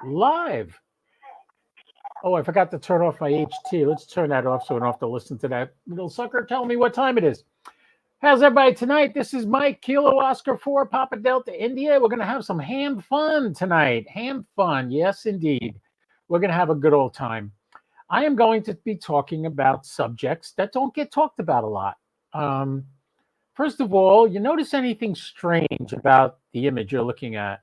Live. Oh, I forgot to turn off my HT. Let's turn that off so we don't have to listen to that little sucker telling me what time it is. How's everybody tonight? This is Mike, Kilo Oscar 4, Papa Delta, India. We're going to have some ham fun tonight. Ham fun. Yes, indeed. We're going to have a good old time. I am going to be talking about subjects that don't get talked about a lot. Um, First of all, you notice anything strange about the image you're looking at?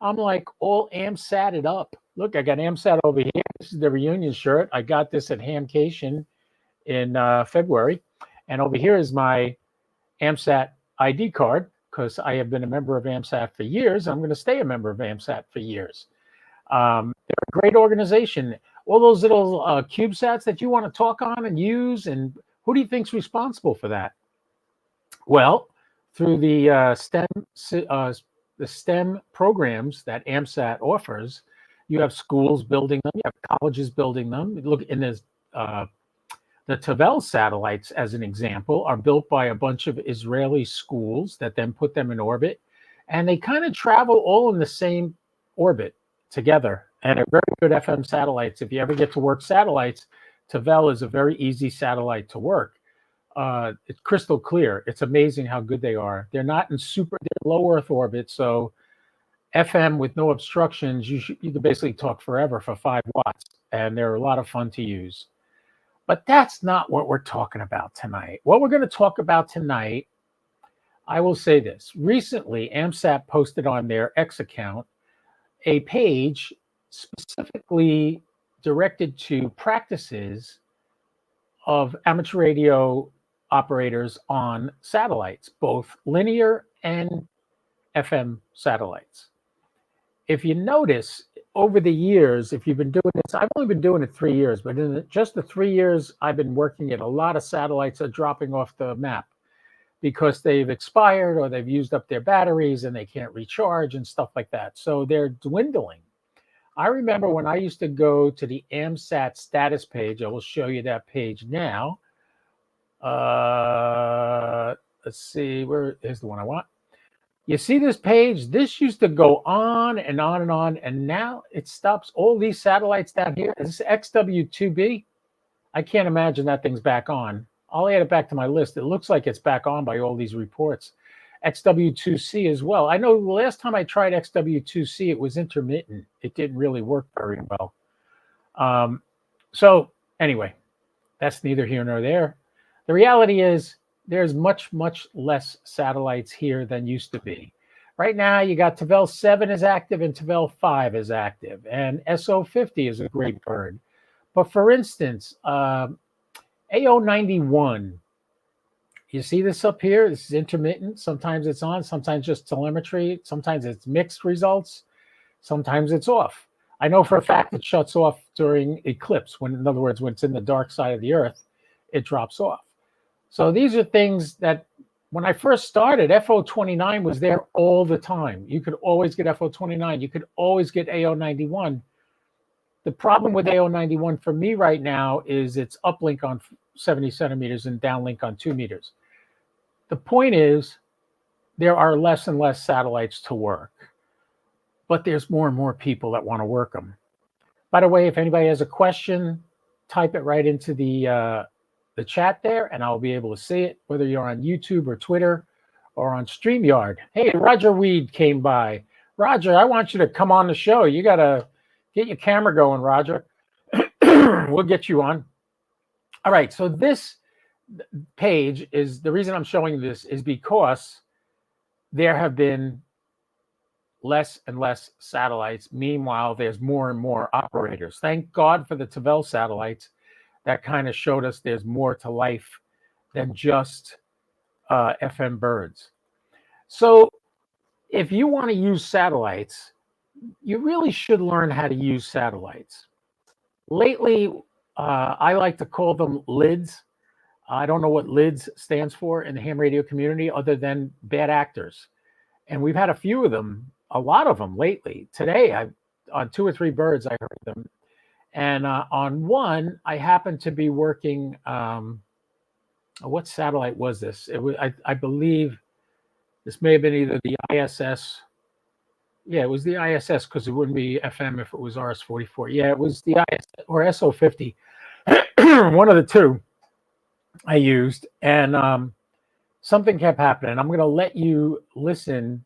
I'm like all AMSATted up. Look, I got AMSAT over here. This is the reunion shirt. I got this at Hamcation in February. And over here is my AMSAT ID card because I have been a member of AMSAT for years. I'm going to stay a member of AMSAT for years. They're a great organization. All those little CubeSats that you want to talk on and use, and who do you think's responsible for that? Well, through the STEM programs that AMSAT offers, you have schools building them, you have colleges building them. Look in this, the Tavel satellites, as an example, are built by a bunch of Israeli schools that then put them in orbit, and they kind of travel all in the same orbit together. And are very good FM satellites. If you ever get to work satellites, Tavel is a very easy satellite to work. It's crystal clear. It's amazing how good they are. They're not in they're low Earth orbit, so FM with no obstructions, you can basically talk forever for 5 watts, and they're a lot of fun to use. But that's not what we're talking about tonight. What we're going to talk about tonight, I will say this. Recently, AMSAT posted on their X account a page specifically directed to practices of amateur radio operators on satellites, both linear and FM satellites. If you notice, over the years, if you've been doing this, I've only been doing it 3 years, but in just the 3 years I've been working it, a lot of satellites are dropping off the map because they've expired or they've used up their batteries and they can't recharge and stuff like that. So they're dwindling. I remember when I used to go to the AMSAT status page. I will show you that page now. Let's see, here's the one I want. You see this page? This used to go on and on and on, and now it stops. All these satellites down here. Is this XW2B? I can't imagine that thing's back on. I'll add it back to my list. It looks like it's back on by all these reports. XW2C as well. I know the last time I tried XW2C, it was intermittent. It didn't really work very well. So anyway, that's neither here nor there. The reality is there's much, much less satellites here than used to be. Right now, you got Tavel 7 is active and Tavel 5 is active, and SO50 is a great bird. But for instance, AO91, you see this up here? This is intermittent. Sometimes it's on, sometimes just telemetry. Sometimes it's mixed results. Sometimes it's off. I know for a fact it shuts off during eclipse. In other words, when it's in the dark side of the Earth, it drops off. So these are things that when I first started, FO29 was there all the time. You could always get FO29. You could always get AO91. The problem with AO91 for me right now is it's uplink on 70 centimeters and downlink on 2 meters. The point is there are less and less satellites to work, but there's more and more people that want to work them. By the way, if anybody has a question, type it right into the chat there, and I'll be able to see it, whether you're on YouTube or Twitter or on StreamYard. Hey, Roger Weed came by. Roger, I want you to come on the show. You got to get your camera going, Roger. We'll get you on. All right, so this page is, the reason I'm showing this is because there have been less and less satellites. Meanwhile, there's more and more operators. Thank God for the Tavel satellites. That kind of showed us there's more to life than just FM birds. So if you want to use satellites, you really should learn how to use satellites. Lately, I like to call them LIDs. I don't know what LIDs stands for in the ham radio community other than bad actors. And we've had a few of them, a lot of them lately. Today, on 2 or 3 birds, I heard them. And on one, I happened to be working, what satellite was this? It was, I believe this may have been either the ISS Yeah, it was the ISS because it wouldn't be FM if it was RS-44. Yeah, it was the ISS or SO-50. One of the two I used, and something kept happening. I'm going to let you listen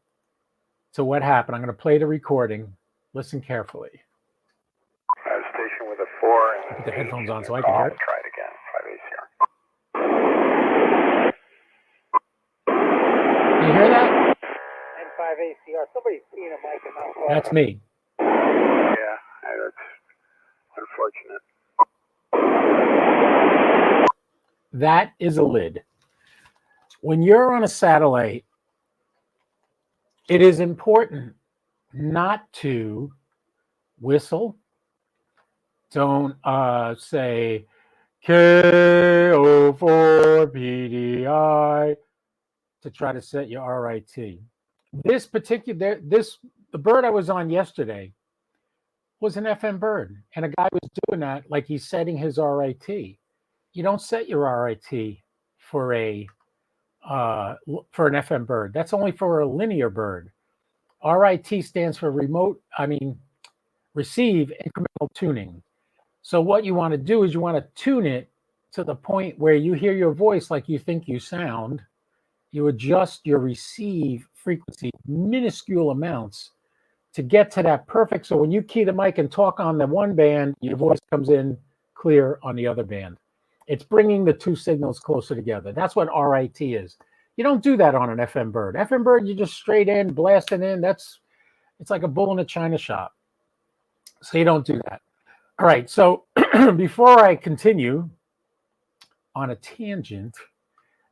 to what happened. I'm going to play the recording. Listen carefully. Station with a 4 and Put the headphones on so I call can hear and it. try it again. 5ACR. You hear that? And 5ACR. Somebody's seeing a mic and not talking. That's me. Yeah, that's unfortunate. That is a lid. When you're on a satellite, it is important not to whistle. Don't say KO4PDI to try to set your RIT. The bird I was on yesterday was an FM bird, and a guy was doing that like he's setting his RIT. You don't set your RIT for an FM bird. That's only for a linear bird. RIT stands for receive incremental tuning. So what you want to do is you want to tune it to the point where you hear your voice like you think you sound. You adjust your receive frequency, minuscule amounts, to get to that perfect. So when you key the mic and talk on the one band, your voice comes in clear on the other band. It's bringing the two signals closer together. That's what RIT is. You don't do that on an FM bird. FM bird, you just straight in, blasting in. It's like a bull in a china shop. So you don't do that. All right. So before I continue on a tangent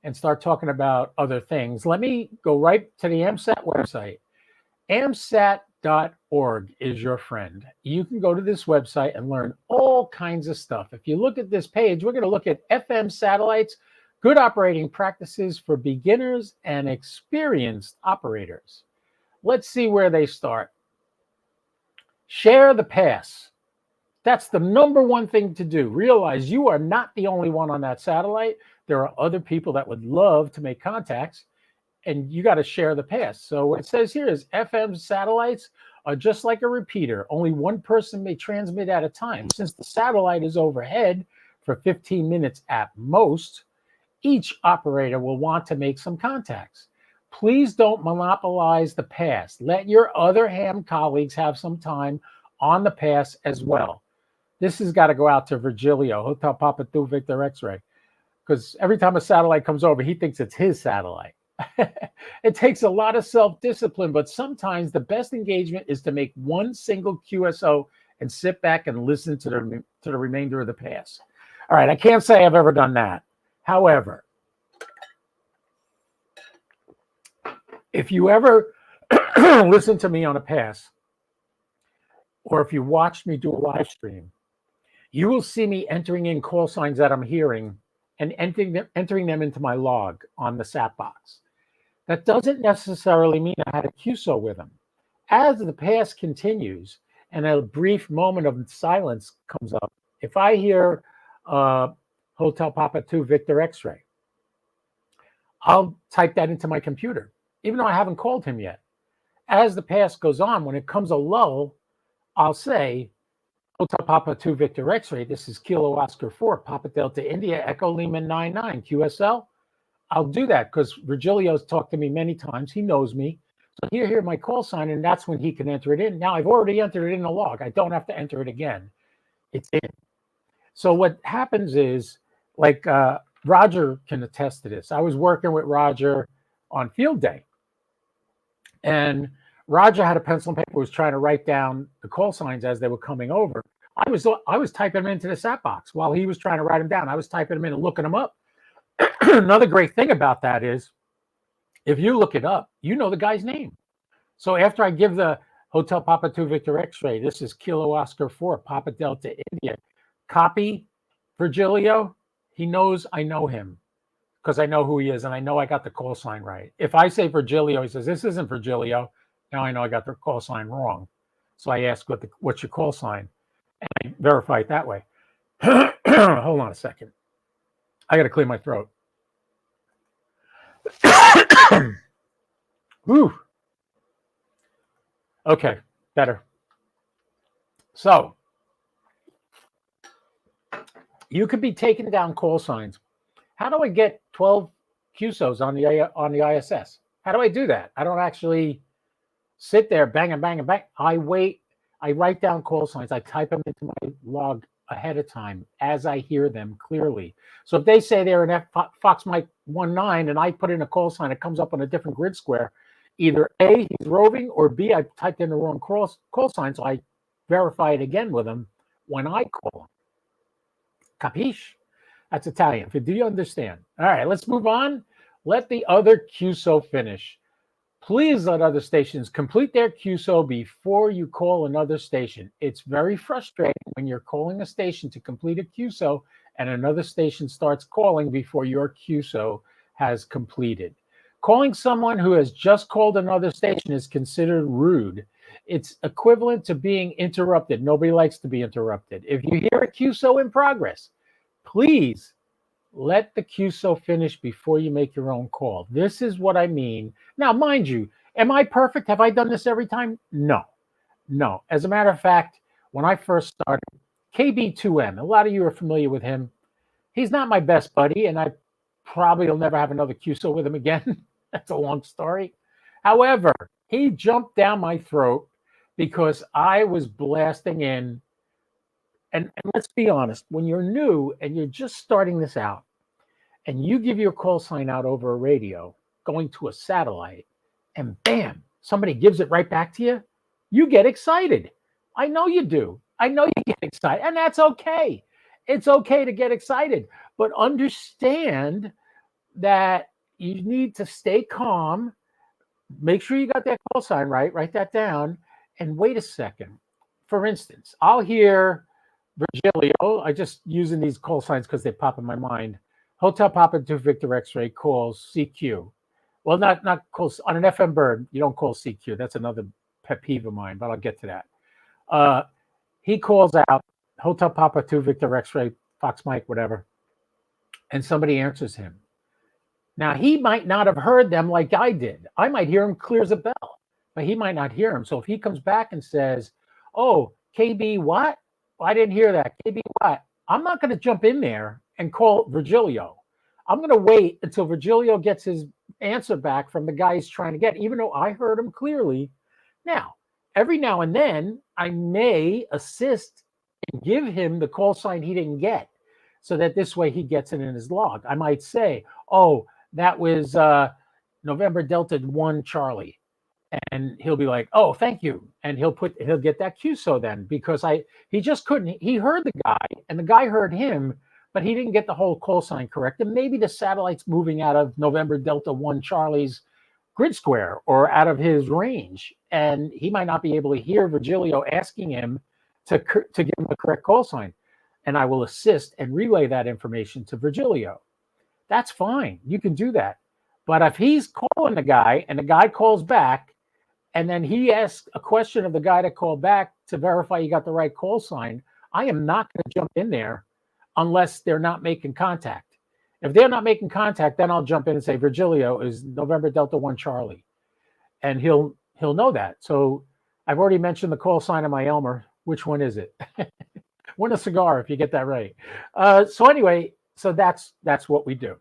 and start talking about other things, let me go right to the AMSAT website. AMSAT.org is your friend. You can go to this website and learn all kinds of stuff. If you look at this page, we're going to look at FM satellites, good operating practices for beginners and experienced operators. Let's see where they start. Share the pass. That's the number one thing to do. Realize you are not the only one on that satellite. There are other people that would love to make contacts, and you got to share the pass. So what it says here is FM satellites are just like a repeater. Only one person may transmit at a time. Since the satellite is overhead for 15 minutes at most, each operator will want to make some contacts. Please don't monopolize the pass. Let your other ham colleagues have some time on the pass as well. This has got to go out to Virgilio, Hotel Papa 2 Victor X-Ray, because every time a satellite comes over, he thinks it's his satellite. It takes a lot of self-discipline, but sometimes the best engagement is to make one single QSO and sit back and listen to the remainder of the pass. All right, I can't say I've ever done that. However, if you ever listen to me on a pass, or if you watched me do a live stream, you will see me entering in call signs that I'm hearing and entering them into my log on the SAT box. That doesn't necessarily mean I had a QSO with them. As the pass continues and a brief moment of silence comes up, if I hear Hotel Papa 2 Victor X-Ray, I'll type that into my computer, even though I haven't called him yet. As the pass goes on, when it comes a lull, I'll say, Hotel Papa 2 Victor X-Ray, this is Kilo Oscar 4, Papa Delta India, Echo Lima 99, QSL. I'll do that because Virgilio's talked to me many times. He knows me. So he'll hear my call sign, and that's when he can enter it in. Now, I've already entered it in the log. I don't have to enter it again. It's in. So what happens is, like Roger can attest to this. I was working with Roger on field day, and Roger had a pencil and paper, was trying to write down the call signs as they were coming over. I was typing them into the SAT box while he was trying to write them down. I was typing them in and looking them up. Another great thing about that is, if you look it up, you know the guy's name. So after I give the Hotel Papa 2 Victor X-Ray, this is Kilo Oscar 4, Papa Delta India, copy Virgilio, he knows I know him because I know who he is and I know I got the call sign right. If I say Virgilio, he says, this isn't Virgilio. Now I know I got the call sign wrong. So I ask, what's your call sign? And I verify it that way. Hold on a second. I got to clear my throat. Whew. Okay, better. So you could be taking down call signs. How do I get 12 QSOs on the ISS? How do I do that? I don't actually sit there, bang and bang and bang. I wait. I write down call signs. I type them into my log ahead of time as I hear them clearly. So if they say they're an Fox Mike 19 and I put in a call sign, it comes up on a different grid square. Either A, he's roving, or B, I typed in the wrong call sign, so I verify it again with him when I call him. Capiche? That's Italian. Do you understand? All right, let's move on. Let the other QSO finish. Please let other stations complete their QSO before you call another station. It's very frustrating when you're calling a station to complete a QSO and another station starts calling before your QSO has completed. Calling someone who has just called another station is considered rude. It's equivalent to being interrupted. Nobody likes to be interrupted. If you hear a QSO in progress, please let the QSO finish before you make your own call. This is what I mean. Now, mind you, am I perfect? Have I done this every time? No. As a matter of fact, when I first started, KB2M, a lot of you are familiar with him. He's not my best buddy, and I probably will never have another QSO with him again. That's a long story. However, he jumped down my throat because I was blasting in. And let's be honest, when you're new and you're just starting this out, and you give your call sign out over a radio going to a satellite, and bam, somebody gives it right back to you, you get excited. I know you do. I know you get excited, and that's okay. It's okay to get excited, but understand that you need to stay calm. Make sure you got that call sign right. Write that down, and wait a second. For instance, I'll hear Virgilio. I just using these call signs because they pop in my mind. Hotel Papa 2 Victor X-ray calls CQ. Well, not calls on an FM bird. You don't call CQ. That's another pet peeve of mine, but I'll get to that. He calls out Hotel Papa 2 Victor X-ray, Fox Mike, whatever, and somebody answers him. Now, he might not have heard them like I did. I might hear him clear as a bell, but he might not hear him. So if he comes back and says, oh, KB what? Well, I didn't hear that. KB what? I'm not going to jump in there and call Virgilio. I'm going to wait until Virgilio gets his answer back from the guy he's trying to get, even though I heard him clearly. Now, every now and then, I may assist and give him the call sign he didn't get so that this way he gets it in his log. I might say, oh, that was November Delta 1 Charlie. And he'll be like, oh, thank you. And he'll get that QSO then because he just couldn't. He heard the guy and the guy heard him, but he didn't get the whole call sign correct. And maybe the satellite's moving out of November Delta 1 Charlie's grid square or out of his range. And he might not be able to hear Virgilio asking him to give him the correct call sign. And I will assist and relay that information to Virgilio. That's fine. You can do that. But if he's calling the guy and the guy calls back, and then he asks a question of the guy that called back to verify you got the right call sign, I am not going to jump in there unless they're not making contact. If they're not making contact, then I'll jump in and say, Virgilio is November Delta 1 Charlie. And he'll know that. So I've already mentioned the call sign of my Elmer. Which one is it? Win a cigar if you get that right. So anyway, so that's what we do.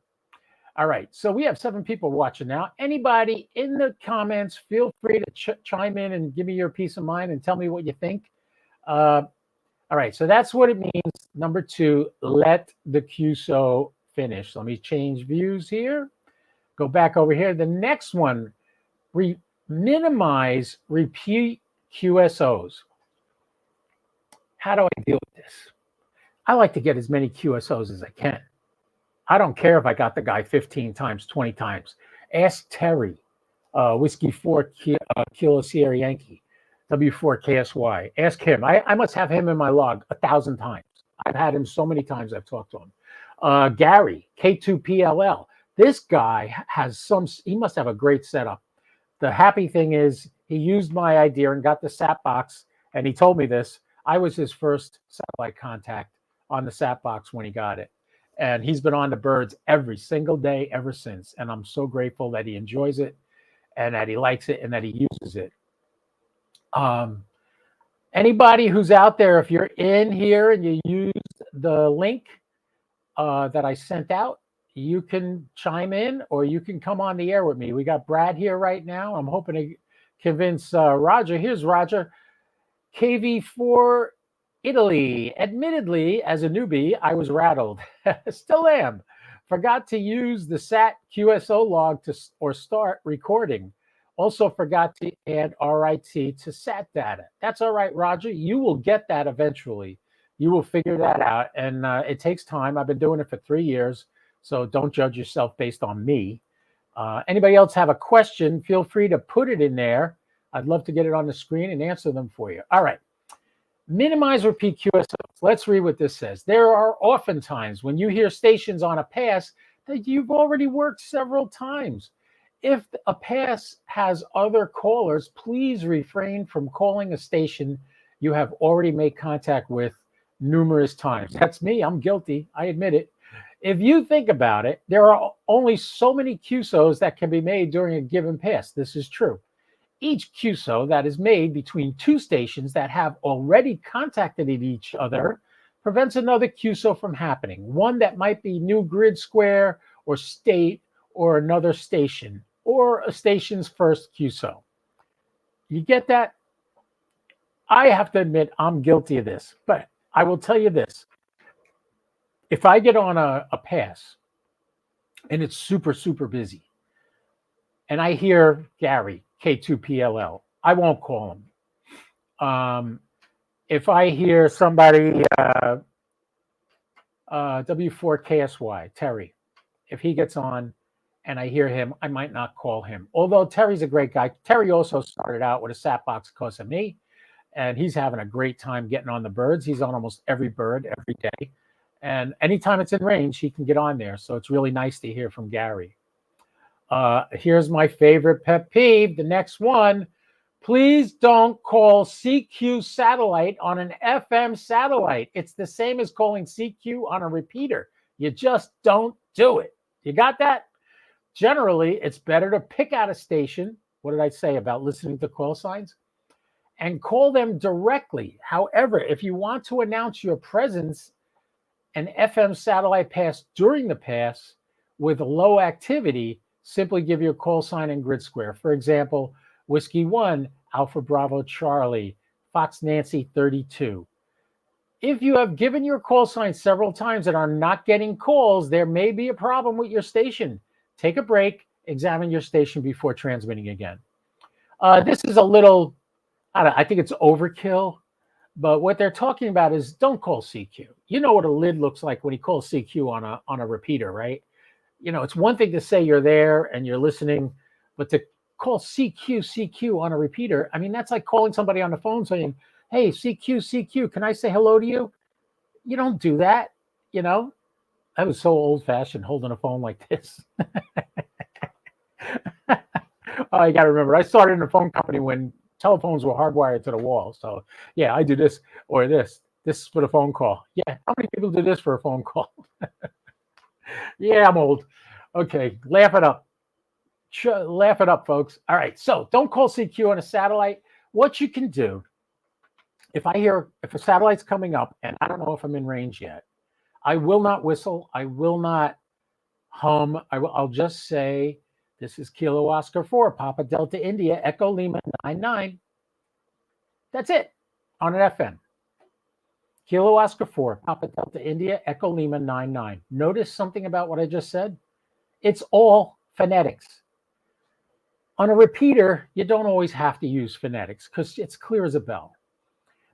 All right, so we have 7 people watching now. Anybody in the comments, feel free to chime in and give me your peace of mind and tell me what you think. All right, so that's what it means. Number 2, let the QSO finish. Let me change views here. Go back over here. The next one, minimize repeat QSOs. How do I deal with this? I like to get as many QSOs as I can. I don't care if I got the guy 15 times, 20 times. Ask Terry, Whiskey 4 Kilo Sierra Yankee, W4 KSY. Ask him. I must have him in my log 1,000 times. I've had him so many times I've talked to him. Gary, K2PLL. This guy he must have a great setup. The happy thing is he used my idea and got the SAP box, and he told me this. I was his first satellite contact on the SAP box when he got it. And he's been on the birds every single day ever since. And I'm so grateful that he enjoys it and that he likes it and that he uses it. Anybody who's out there, if you're in here and you use the link that I sent out, you can chime in or you can come on the air with me. We got Brad here right now. I'm hoping to convince Roger. Here's Roger. KV4 Italy. Admittedly, as a newbie, I was rattled. Still am. Forgot to use the SAT QSO log or start recording. Also forgot to add RIT to SAT data. That's all right, Roger. You will get that eventually. You will figure that out. And it takes time. I've been doing it for 3 years. So don't judge yourself based on me. Anybody else have a question? Feel free to put it in there. I'd love to get it on the screen and answer them for you. All right. Minimize repeat QSOs. Let's read what this says. There are often times when you hear stations on a pass that you've already worked several times. If a pass has other callers, please refrain from calling a station you have already made contact with numerous times. That's me. I'm guilty. I admit it. If you think about it, there are only so many QSOs that can be made during a given pass. This is true. Each QSO that is made between two stations that have already contacted each other prevents another QSO from happening. One that might be new grid square or state or another station or a station's first QSO. You get that? I have to admit I'm guilty of this, but I will tell you this. If I get on a pass and it's super, super busy and I hear Gary, K2PLL, I won't call him. If I hear somebody, W4KSY, Terry, if he gets on and I hear him, I might not call him. Although Terry's a great guy. Terry also started out with a sat box because of me, and he's having a great time getting on the birds. He's on almost every bird every day. And anytime it's in range, he can get on there. So it's really nice to hear from Gary. Here's my favorite pet peeve, the next one. Please don't call CQ satellite on an FM satellite. It's the same as calling CQ on a repeater. You just don't do it. You got that? Generally, it's better to pick out a station. What did I say about listening to call signs? And call them directly. However, if you want to announce your presence, an FM satellite pass during the pass with low activity, simply give your call sign and grid square. For example, Whiskey 1, Alpha Bravo Charlie, Fox Nancy 32. If you have given your call sign several times and are not getting calls, there may be a problem with your station. Take a break, examine your station before transmitting again. This is a little, I think it's overkill, but what they're talking about is don't call CQ. You know what a lid looks like when you call CQ on a repeater, right? You know, it's one thing to say you're there and you're listening, but to call CQ on a repeater, I mean, that's like calling somebody on the phone saying, hey, CQ, can I say hello to you? You don't do that, you know? I was so old-fashioned holding a phone like this. I got to remember, I started in a phone company when telephones were hardwired to the wall. So, yeah, I do this or this. This is for the phone call. Yeah, how many people do this for a phone call? Yeah, I'm old. Okay, laugh it up. Laugh it up, folks. All right, so don't call CQ on a satellite. What you can do, if a satellite's coming up and I don't know if I'm in range yet, I will not whistle. I will not hum. I'll just say, this is Kilo Oscar 4, Papa Delta India, Echo Lima 99. That's it on an FM. Kilo Oscar 4, Papa Delta India, Echo Lima 99. Notice something about what I just said? It's all phonetics. On a repeater, you don't always have to use phonetics because it's clear as a bell.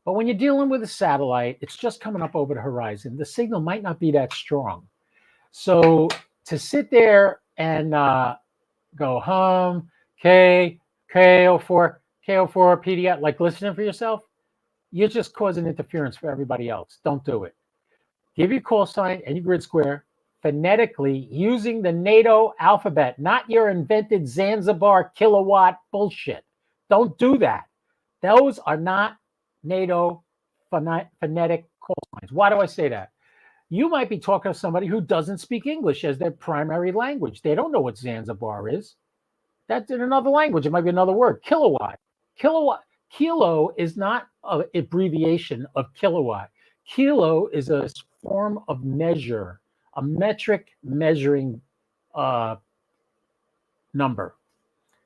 But when you're dealing with a satellite, it's just coming up over the horizon. The signal might not be that strong. So to sit there and go hum, K04, PDI, like listening for yourself, you're just causing interference for everybody else. Don't do it. Give your call sign and your grid square phonetically using the NATO alphabet, not your invented Zanzibar kilowatt bullshit. Don't do that. Those are not NATO phonetic call signs. Why do I say that? You might be talking to somebody who doesn't speak English as their primary language. They don't know what Zanzibar is. That's in another language. It might be another word. Kilowatt. Kilo is not an abbreviation of kilowatt. Kilo is a form of measure, a metric measuring number.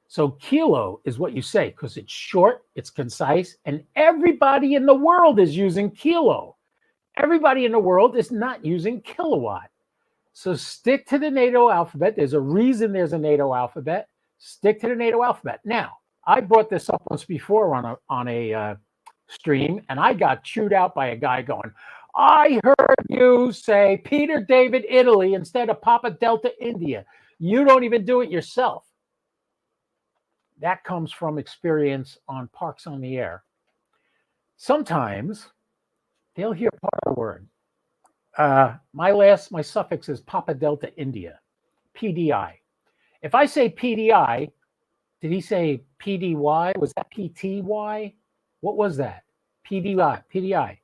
So kilo is what you say because it's short, it's concise, and everybody in the world is using kilo. Everybody in the world is not using kilowatt. So stick to the NATO alphabet. There's a reason there's a NATO alphabet. Stick to the NATO alphabet. Now, I brought this up once before on a stream, and I got chewed out by a guy going, I heard you say Peter David Italy instead of Papa Delta India. You don't even do it yourself. That comes from experience on Parks on the Air. Sometimes they'll hear part of the word. My suffix is Papa Delta India, PDI. If I say PDI, did he say PDY? Was that PTY? What was that? PDI.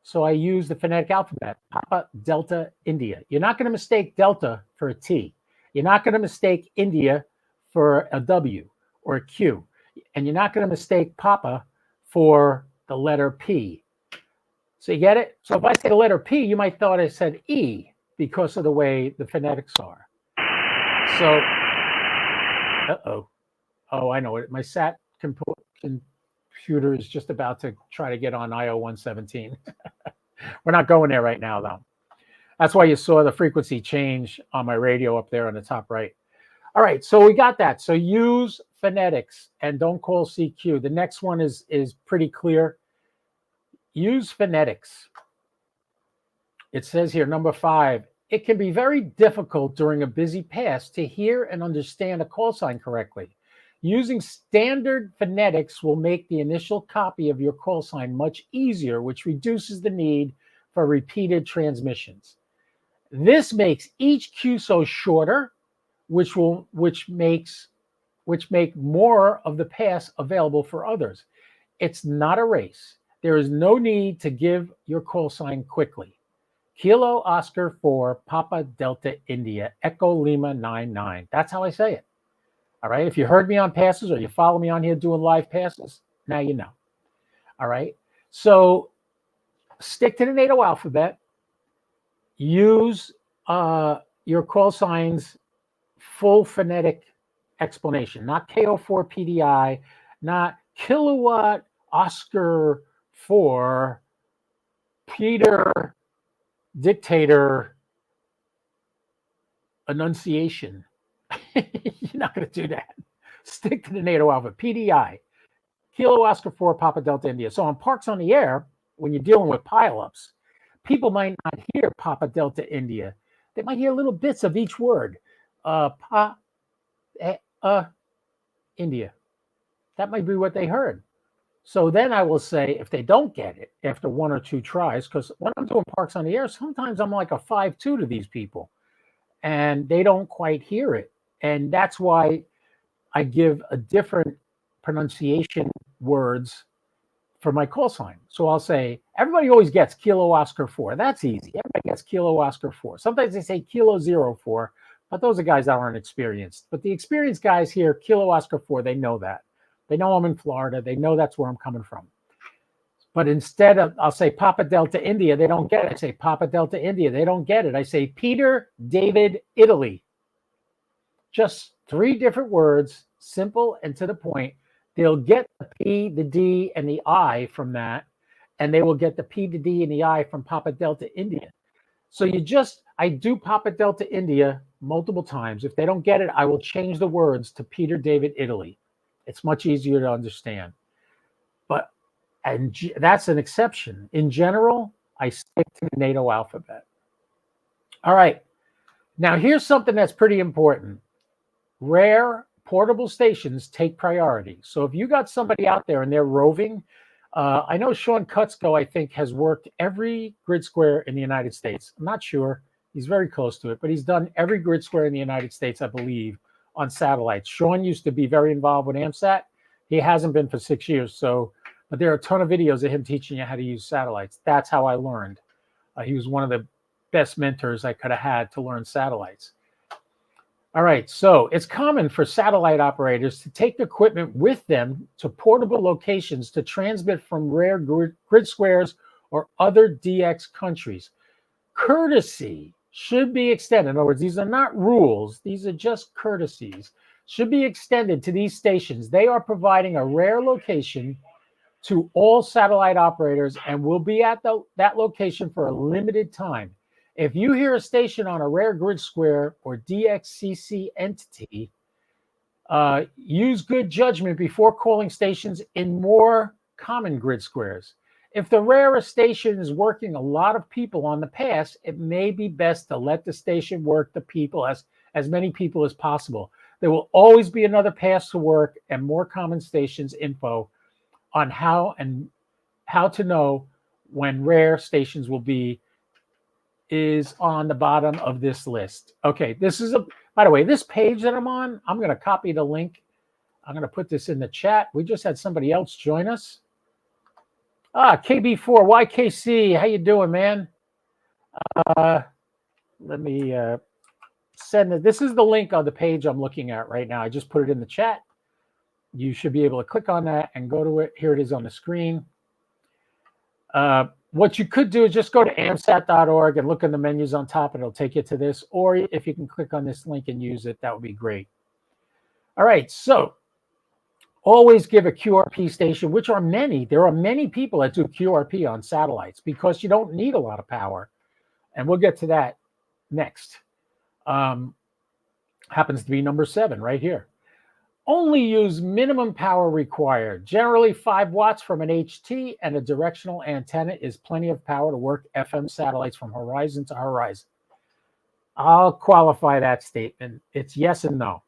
So I use the phonetic alphabet, Papa Delta India. You're not going to mistake Delta for a T. You're not going to mistake India for a W or a Q. And you're not going to mistake Papa for the letter P. So you get it? So if I say the letter P, you might thought I said E because of the way the phonetics are. So, oh, I know it. My SAT computer is just about to try to get on IO 117. We're not going there right now, though. That's why you saw the frequency change on my radio up there on the top right. All right, so we got that. So use phonetics and don't call CQ. The next one is pretty clear. Use phonetics. It says here, number 5, it can be very difficult during a busy pass to hear and understand a call sign correctly. Using standard phonetics will make the initial copy of your call sign much easier, which reduces the need for repeated transmissions. This makes each QSO shorter, which make more of the pass available for others. It's not a race. There is no need to give your call sign quickly. Kilo Oscar 4, Papa Delta India, Echo Lima 99. That's how I say it. All right. If you heard me on passes or you follow me on here doing live passes, now you know. All right. So stick to the NATO alphabet. Use your call signs full phonetic explanation, not KO4 PDI, not kilowatt Oscar 4 Peter Dictator Annunciation. You're not going to do that. Stick to the NATO alphabet. PDI, Kilo Oscar 4 Papa Delta India. So on Parks on the Air, when you're dealing with pileups, people might not hear Papa Delta India. They might hear little bits of each word. India. That might be what they heard. So then I will say, if they don't get it after 1 or 2 tries, because when I'm doing Parks on the Air, sometimes I'm like a 5-2 to these people, and they don't quite hear it. And that's why I give a different pronunciation words for my call sign. So I'll say, everybody always gets Kilo Oscar 4. That's easy. Everybody gets Kilo Oscar 4. Sometimes they say Kilo 04, but those are guys that aren't experienced. But the experienced guys here, Kilo Oscar 4, they know that. They know I'm in Florida. They know that's where I'm coming from. But instead of, I'll say Papa Delta India, they don't get it. I say Papa Delta India, they don't get it. I say Peter David Italy. Just 3 different words, simple and to the point. They'll get the P, the D, and the I from that, and they will get the P, the D, and the I from Papa Delta India. So I do Papa Delta India multiple times. If they don't get it, I will change the words to Peter David Italy. It's much easier to understand. And that's an exception. In general, I stick to the NATO alphabet. All right. Now, here's something that's pretty important. Rare portable stations take priority. So if you got somebody out there and they're roving, I know Sean Kutzko, I think, has worked every grid square in the United States. I'm not sure. He's very close to it, but he's done every grid square in the United States, I believe, on satellites. Sean used to be very involved with AMSAT. He hasn't been for 6 years. But there are a ton of videos of him teaching you how to use satellites. That's how I learned. He was one of the best mentors I could have had to learn satellites. All right, so it's common for satellite operators to take equipment with them to portable locations to transmit from rare grid squares or other DX countries. Courtesy should be extended. In other words, these are not rules, these are just courtesies. Should be extended to these stations. They are providing a rare location to all satellite operators and will be at that location for a limited time. If you hear a station on a rare grid square or DXCC entity, use good judgment before calling stations in more common grid squares. If the rarest station is working a lot of people on the pass, it may be best to let the station work the people, as many people as possible. There will always be another pass to work and more common stations info on how to know when rare stations will be is on the bottom of this list. Okay, this is by the way, this page that I'm on, I'm going to copy the link. I'm going to put this in the chat. We just had somebody else join us. KB4YKC, how you doing, man? Let me send it. This is the link on the page I'm looking at right now. I just put it in the chat. You should be able to click on that and go to it. Here it is on the screen. What you could do is just go to amsat.org and look in the menus on top, and it'll take you to this. Or if you can click on this link and use it, that would be great. All right, so always give a QRP station, which are many. There are many people that do QRP on satellites because you don't need a lot of power. And we'll get to that next. Happens to be number 7 right here. Only use minimum power required. Generally 5 watts from an HT and a directional antenna is plenty of power to work FM satellites from horizon to horizon. I'll qualify that statement. It's yes and no.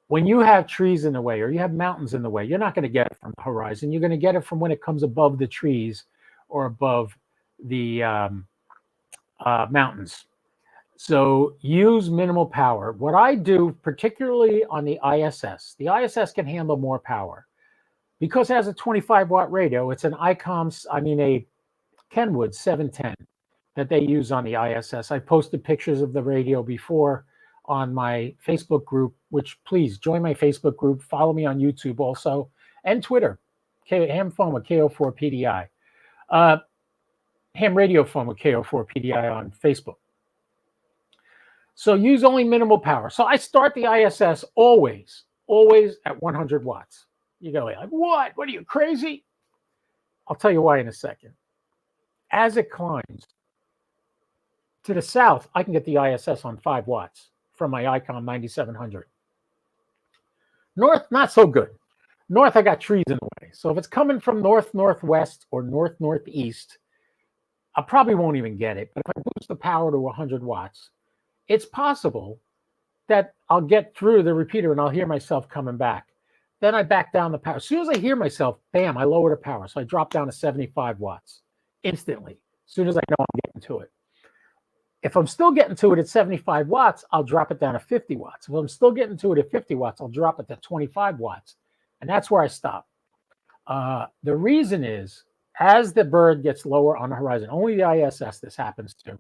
When you have trees in the way or you have mountains in the way, you're not going to get it from the horizon. You're going to get it from when it comes above the trees or above the mountains. So use minimal power. What I do, particularly on the ISS can handle more power. Because it has a 25 watt radio, it's a Kenwood 710 that they use on the ISS. I posted pictures of the radio before on my Facebook group, which please join my Facebook group, follow me on YouTube also, and Twitter, Ham Phone with KO4PDI. Ham Radio Phone with KO4PDI on Facebook. So use only minimal power. So I start the ISS always at 100 watts. You go like, what? What are you, crazy? I'll tell you why in a second. As it climbs to the south, I can get the ISS on 5 watts from my Icon 9700. North, not so good. North, I got trees in the way. So if it's coming from north-northwest or north-northeast, I probably won't even get it. But if I boost the power to 100 watts, it's possible that I'll get through the repeater and I'll hear myself coming back. Then I back down the power. As soon as I hear myself, bam, I lower the power. So I drop down to 75 watts instantly, as soon as I know I'm getting to it. If I'm still getting to it at 75 watts, I'll drop it down to 50 watts. If I'm still getting to it at 50 watts, I'll drop it to 25 watts. And that's where I stop. The reason is, as the bird gets lower on the horizon, only the ISS this happens to,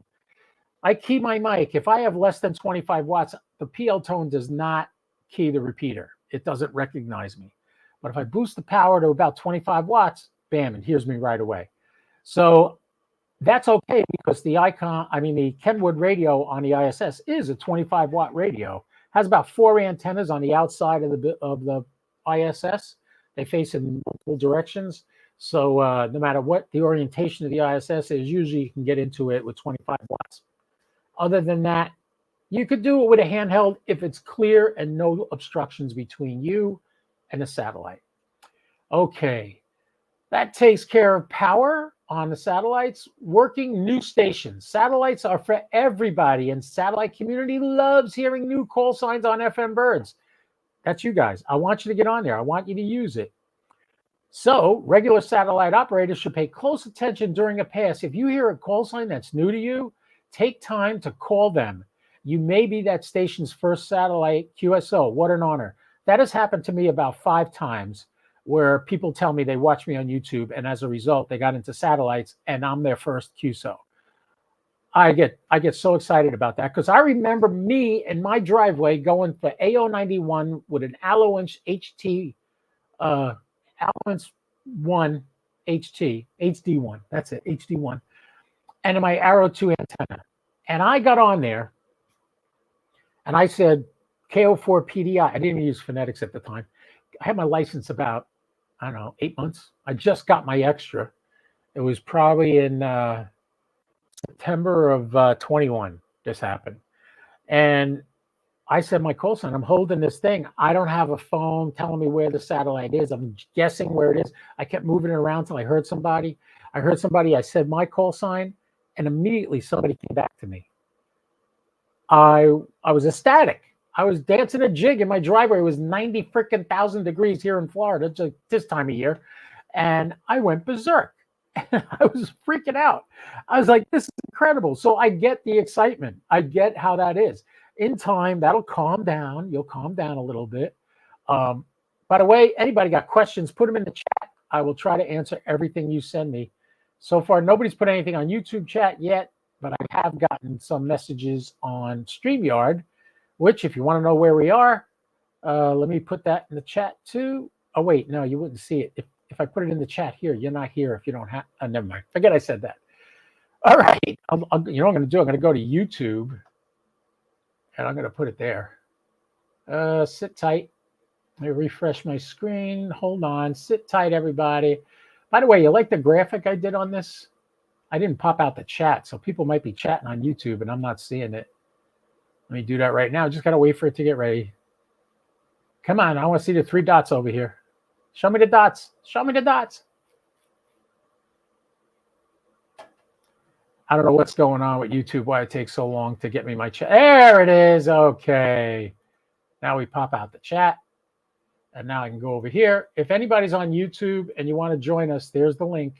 I key my mic. If I have less than 25 watts, the PL tone does not key the repeater. It doesn't recognize me. But if I boost the power to about 25 watts, bam, it hears me right away. So that's okay because the Kenwood radio on the ISS is a 25 watt radio. Has about 4 antennas on the outside of the ISS. They face in multiple directions. So no matter what the orientation of the ISS is, usually you can get into it with 25 watts. Other than that, you could do it with a handheld if it's clear and no obstructions between you and the satellite. Okay, that takes care of power on the satellites. Working new stations. Satellites are for everybody, and satellite community loves hearing new call signs on FM birds. That's you guys. I want you to get on there. I want you to use it. So regular satellite operators should pay close attention during a pass. If you hear a call sign that's new to you, take time to call them. You may be that station's first satellite QSO. What an honor. That has happened to me about 5 times where people tell me they watch me on YouTube, and as a result, they got into satellites, and I'm their first QSO. I get so excited about that because I remember me in my driveway going for AO91 with an Alloinch HT, Alloinch 1 HT, HD1. That's it, HD1. And my Arrow 2 antenna. And I got on there and I said KO4 PDI. I didn't even use phonetics at the time. I had my license about, I don't know, 8 months. I just got my extra. It was probably in September of 21 this happened. And I said, my call sign, I'm holding this thing. I don't have a phone telling me where the satellite is. I'm guessing where it is. I kept moving it around till I heard somebody. I said my call sign, and immediately somebody came back to me. I was ecstatic. I was dancing a jig in my driveway. It was 90 freaking thousand degrees here in Florida, just this time of year. And I went berserk. I was freaking out. I was like, this is incredible. So I get the excitement. I get how that is. In time, that'll calm down. You'll calm down a little bit. By the way, anybody got questions, put them in the chat. I will try to answer everything you send me. So far, nobody's put anything on YouTube chat yet, but I have gotten some messages on StreamYard, which if you want to know where we are, let me put that in the chat too. Oh, wait, no, you wouldn't see it. If I put it in the chat here, you're not here if you don't have, never mind. Forget I said that. All right. You know what I'm going to do? I'm going to go to YouTube and I'm going to put it there. Sit tight. Let me refresh my screen. Hold on. Sit tight, everybody. By the way, you like the graphic I did on this? I didn't pop out the chat, so people might be chatting on YouTube and I'm not seeing it. Let me do that right now. Just got to wait for it to get ready. Come on. I want to see the 3 dots over here. Show me the dots. Show me the dots. I don't know what's going on with YouTube, why it takes so long to get me my chat. There it is. Okay. Now we pop out the chat. And now I can go over here. If anybody's on YouTube and you want to join us, there's the link.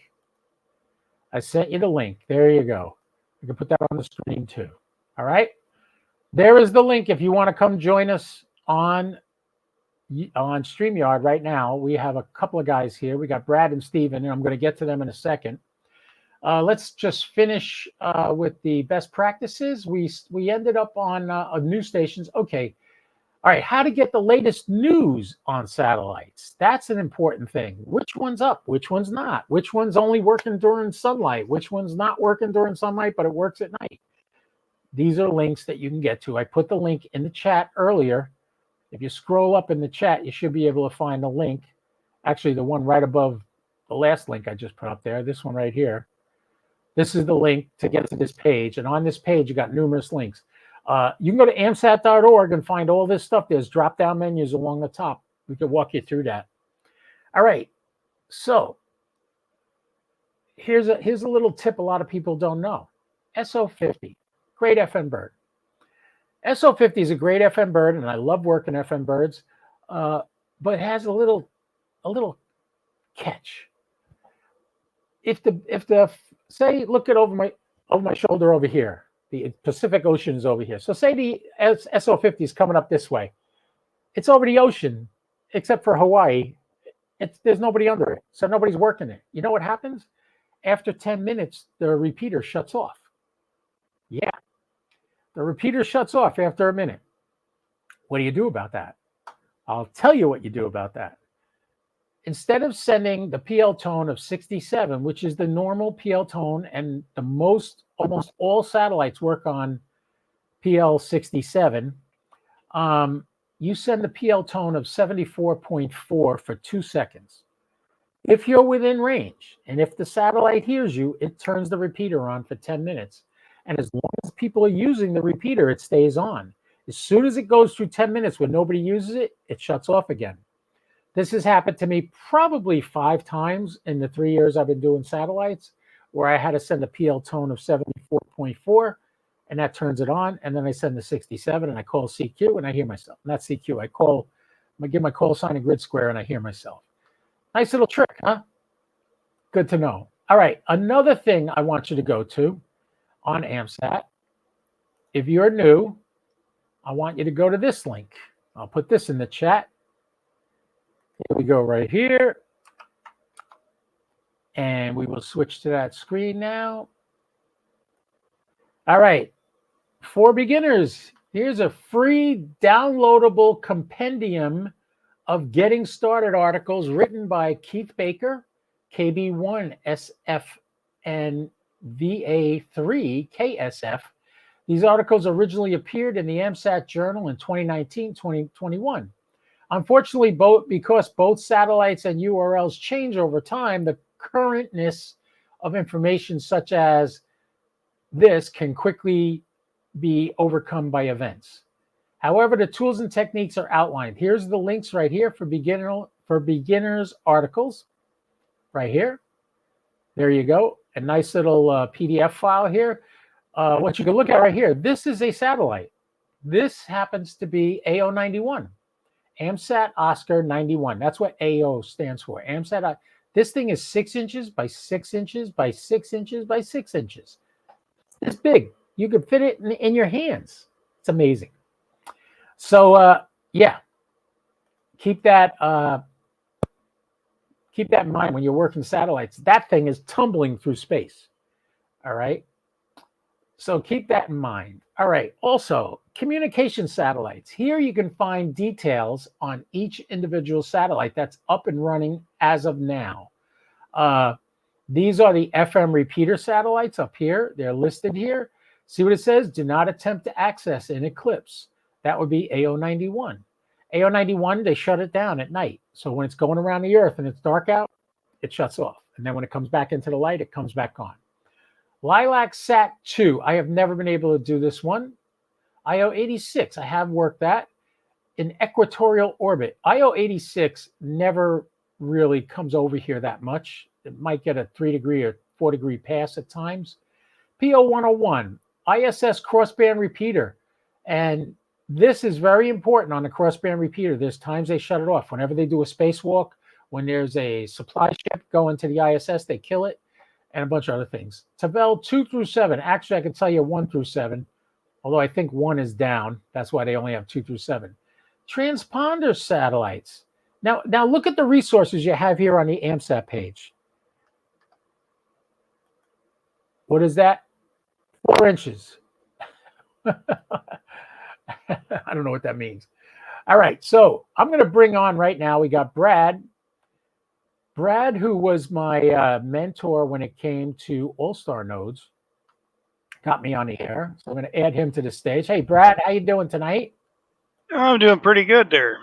I sent you the link. There you go. You can put that on the screen too. All right. There is the link if you want to come join us on StreamYard right now. We have a couple of guys here. We got Brad and Steven, and I'm going to get to them in a second. Let's just finish with the best practices. We ended up on news stations. Okay. All right. How to get the latest news on satellites. That's an important thing. Which one's up? Which one's not? Which one's only working during sunlight? Which one's not working during sunlight, but it works at night? These are links that you can get to. I put the link in the chat earlier. If you scroll up in the chat, you should be able to find the link. Actually, the one right above the last link I just put up there, this one right here. This is the link to get to this page. And on this page, you got numerous links. You can go to amsat.org and find all this stuff. There's drop-down menus along the top. We can walk you through that. All right. So here's a little tip a lot of people don't know. SO50, great FM bird. SO50 is a great FM bird, and I love working FM birds, but it has a little catch. If the say, look at over my shoulder over here, the Pacific Ocean is over here. So say the SO50 is coming up this way. It's over the ocean, except for Hawaii. There's nobody under it, so nobody's working it. You know what happens? After 10 minutes, the repeater shuts off. Yeah. The repeater shuts off after a minute. What do you do about that? I'll tell you what you do about that. Instead of sending the PL tone of 67, which is the normal PL tone, and almost all satellites work on PL 67, you send the PL tone of 74.4 for 2 seconds. If you're within range, and if the satellite hears you, it turns the repeater on for 10 minutes. And as long as people are using the repeater, it stays on. As soon as it goes through 10 minutes when nobody uses it, it shuts off again. This has happened to me probably 5 times in the 3 years I've been doing satellites, where I had to send a PL tone of 74.4, and that turns it on. And then I send the 67, and I call CQ, and I hear myself. Not CQ. I give my call sign a grid square, and I hear myself. Nice little trick, huh? Good to know. All right. Another thing I want you to go to on AMSAT. If you're new, I want you to go to this link. I'll put this in the chat. Here we go right here. And we will switch to that screen now. All right. For beginners, here's a free downloadable compendium of getting started articles written by Keith Baker, KB1 SF, and VA3 KSF. These articles originally appeared in the AMSAT Journal in 2019-2021. Unfortunately, because both satellites and URLs change over time, the currentness of information such as this can quickly be overcome by events. However, the tools and techniques are outlined. Here's the links right here for beginners articles, right here. There you go. A nice little PDF file here. What you can look at right here, this is a satellite. This happens to be AO91, AMSAT Oscar 91. That's what AO stands for. AMSAT. This thing is 6 inches by 6 inches by 6 inches by 6 inches. It's big. You can fit it in your hands. It's amazing. So yeah, keep that in mind when you're working satellites. That thing is tumbling through space. All right. So keep that in mind. All right. Also, communication satellites. Here you can find details on each individual satellite that's up and running as of now. These are the FM repeater satellites up here. They're listed here. See what it says? Do not attempt to access in eclipse. That would be AO91. AO91, they shut it down at night. So when it's going around the Earth and it's dark out, it shuts off. And then when it comes back into the light, it comes back on. Lilac Sat 2, I have never been able to do this one. IO86, I have worked that. In equatorial orbit. IO86 never really comes over here that much. It might get a 3-degree or 4-degree pass at times. PO101, ISS crossband repeater. And this is very important on the crossband repeater. There's times they shut it off. Whenever they do a spacewalk, when there's a supply ship going to the ISS, they kill it, and a bunch of other things. Tavel 2 through 7. Actually, I can tell you 1 through 7, although I think 1 is down. That's why they only have 2 through 7. Transponder satellites. Now look at the resources you have here on the AMSAT page. What is that? 4 inches. I don't know what that means. All right, so I'm going to bring on right now, we got Brad. Brad, who was my mentor when it came to All-Star nodes, got me on the air. So I'm going to add him to the stage. Hey, Brad, how you doing tonight? I'm doing pretty good there.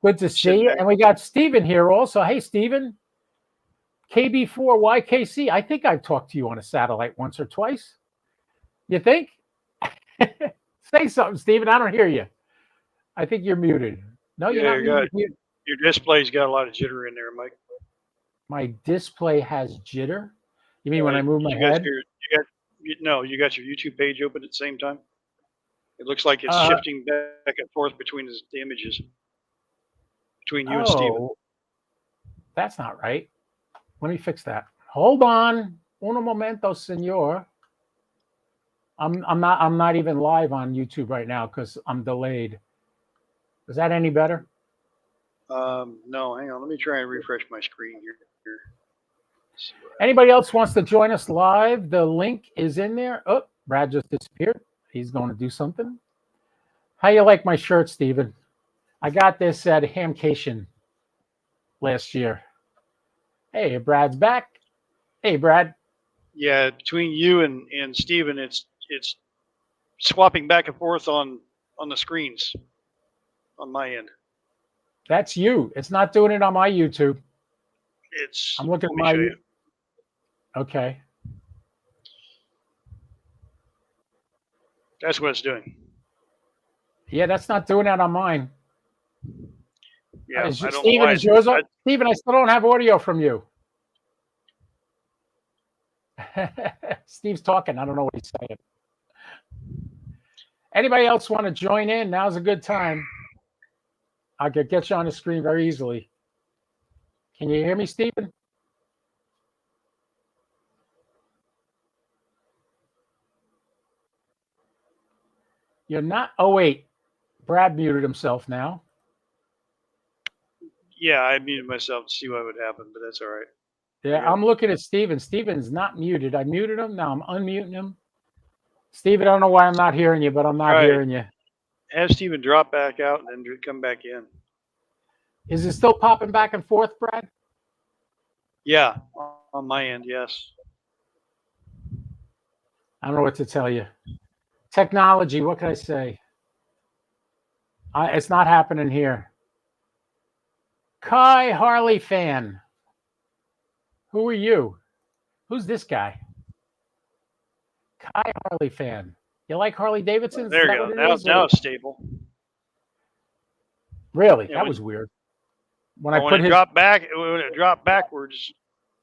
Good to see you. And we got Steven here also. Hey, Steven. KB4YKC. I think I've talked to you on a satellite once or twice. You think? Say something, Steven. I don't hear you. I think you're muted. No, Yeah, you're not muted. Your display's got a lot of jitter in there, Mike. My display has jitter? You mean when I move my head? You got your YouTube page open at the same time? It looks like it's shifting back and forth between the images. Between you and Steven. That's not right. Let me fix that. Hold on. Uno momento, senor. I'm not even live on YouTube right now because I'm delayed. Is that any better? No, hang on. Let me try and refresh my screen here. Anybody else wants to join us live? The link is in there. Oh, Brad just disappeared. He's going to do something. How you like my shirt, Steven? I got this at Hamcation last year. Hey, Brad's back. Hey, Brad. Yeah, between you and Steven, it's swapping back and forth on the screens on my end. That's you. It's not doing it on my YouTube. I'm looking at my. Okay. That's what it's doing. Yeah, that's not doing that on mine. Yeah, I don't Steven, know why. is yours on? Steven, I still don't have audio from you. Steve's talking. I don't know what he's saying. Anybody else want to join in? Now's a good time. I could get you on the screen very easily. Can you hear me, Steven? You're not. Oh, wait. Brad muted himself now. Yeah, I muted myself to see what would happen, but that's all right. Yeah, I'm looking at Steven. Steven's not muted. I muted him. Now I'm unmuting him. Steve, I don't know why I'm not hearing you, but I'm not Right. hearing you. Have Steven drop back out and then come back in. Is it still popping back and forth, Brad? Yeah, on my end, yes. I don't know what to tell you. Technology, what can I say? It's not happening here. Kai Harley fan. Who are you? Who's this guy? Kai Harley fan. You like Harley Davidsons? There Is you that go. what it Now, is? now it's stable. Really? Yeah, That when- was weird. When Well, I when put it his dropped back, when it dropped backwards,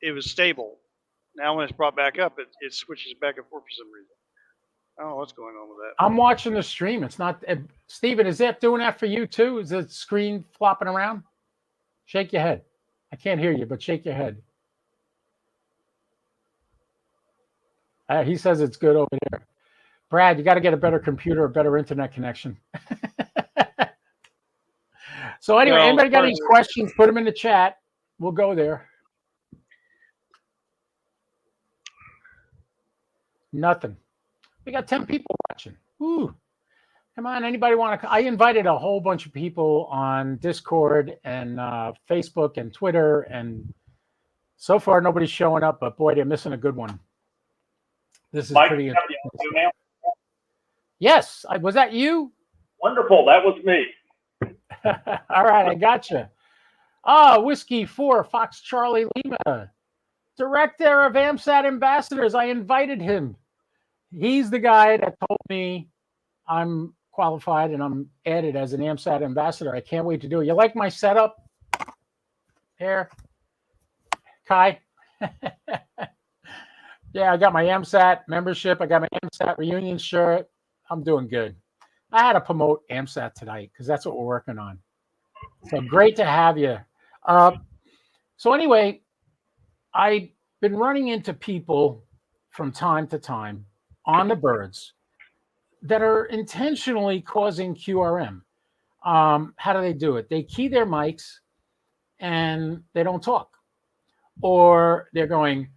it was stable. Now when it's brought back up, it switches back and forth for some reason. I don't know what's going on with that. I'm watching the stream. It's not Steven, is that doing that for you too? Is the screen flopping around? Shake your head. I can't hear you, but shake your head. He says it's good over there. Brad, you got to get a better computer, a better internet connection. So anyway, Well, anybody got any questions, put them in the chat. We'll go there. Nothing. We got 10 people watching. Ooh. Come on, anybody want to? I invited a whole bunch of people on Discord and Facebook and Twitter, and so far nobody's showing up, but boy, they're missing a good one. This is Mike, pretty you interesting. now? Yes, was that you? Wonderful. That was me. All right, I got you. Whiskey 4, Fox Charlie Lima, director of AMSAT Ambassadors. I invited him. He's the guy that told me I'm qualified and I'm added as an AMSAT ambassador. I can't wait to do it. You like my setup here, Kai? Yeah, I got my AMSAT membership. I got my AMSAT reunion shirt. I'm doing good. I had to promote AMSAT tonight because that's what we're working on. So great to have you. So anyway, I've been running into people from time to time on the birds that are intentionally causing QRM. How do they do it? They key their mics and they don't talk. Or they're going.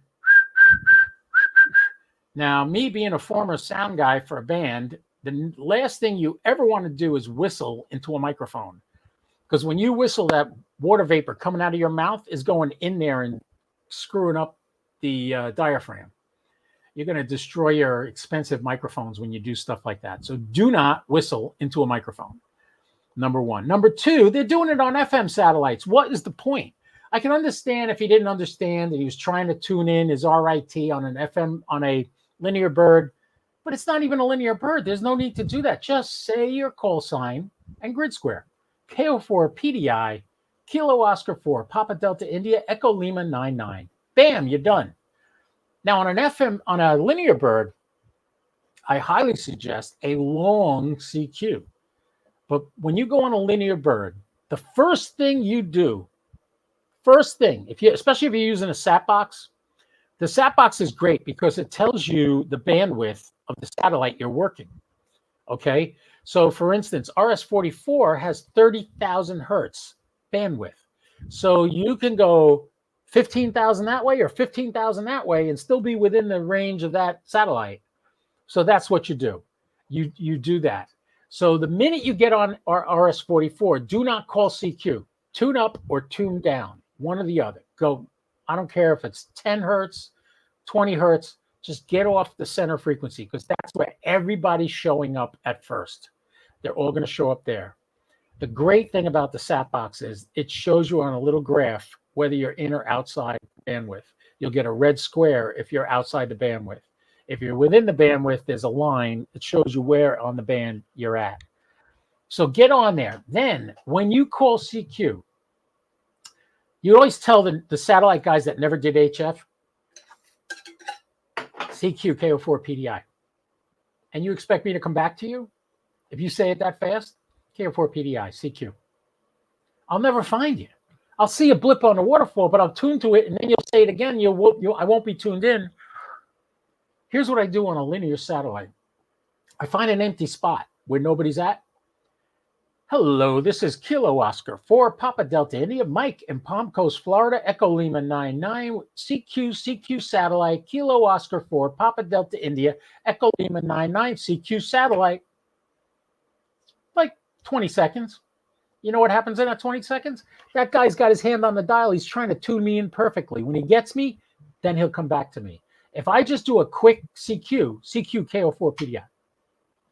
Now, me being a former sound guy for a band, the last thing you ever want to do is whistle into a microphone. Because when you whistle, that water vapor coming out of your mouth is going in there and screwing up the diaphragm. You're going to destroy your expensive microphones when you do stuff like that. So do not whistle into a microphone. Number one. Number two, they're doing it on FM satellites. What is the point? I can understand if he didn't understand and he was trying to tune in his RIT on an FM, on a linear bird, but it's not even a linear bird. There's no need to do that. Just say your call sign and grid square. KO4 PDI, Kilo Oscar 4, Papa Delta India, Echo Lima 99. Bam, you're done. Now on an FM, on a linear bird, I highly suggest a long CQ. But when you go on a linear bird, the first thing you do, especially if you're using a sat box, the sat box is great because it tells you the bandwidth of the satellite you're working. Okay. So for instance, RS-44 has 30,000 hertz bandwidth. So you can go 15,000 that way or 15,000 that way and still be within the range of that satellite. So that's what you do. You do that. So the minute you get on RS-44, do not call CQ. Tune up or tune down, one or the other. Go. I don't care if it's 10 hertz, 20 hertz. Just get off the center frequency because that's where everybody's showing up at first. They're all going to show up there. The great thing about the sat box is it shows you on a little graph whether you're in or outside bandwidth. You'll get a red square if you're outside the bandwidth. If you're within the bandwidth, there's a line that shows you where on the band you're at. So get on there. Then when you call CQ, you always tell the satellite guys that never did HF, CQ, KO4, PDI. And you expect me to come back to you? If you say it that fast, KO4, PDI, CQ. I'll never find you. I'll see a blip on the waterfall, but I'll tune to it, and then you'll say it again. I won't be tuned in. Here's what I do on a linear satellite. I find an empty spot where nobody's at. Hello, this is Kilo Oscar 4 Papa Delta India, Mike in Palm Coast, Florida, Echo Lima 99, CQ satellite, Kilo Oscar 4 Papa Delta India, Echo Lima 99, CQ satellite. Like 20 seconds. You know what happens in that 20 seconds? That guy's got his hand on the dial. He's trying to tune me in perfectly. When he gets me, then he'll come back to me. If I just do a quick CQ KO4 PDI,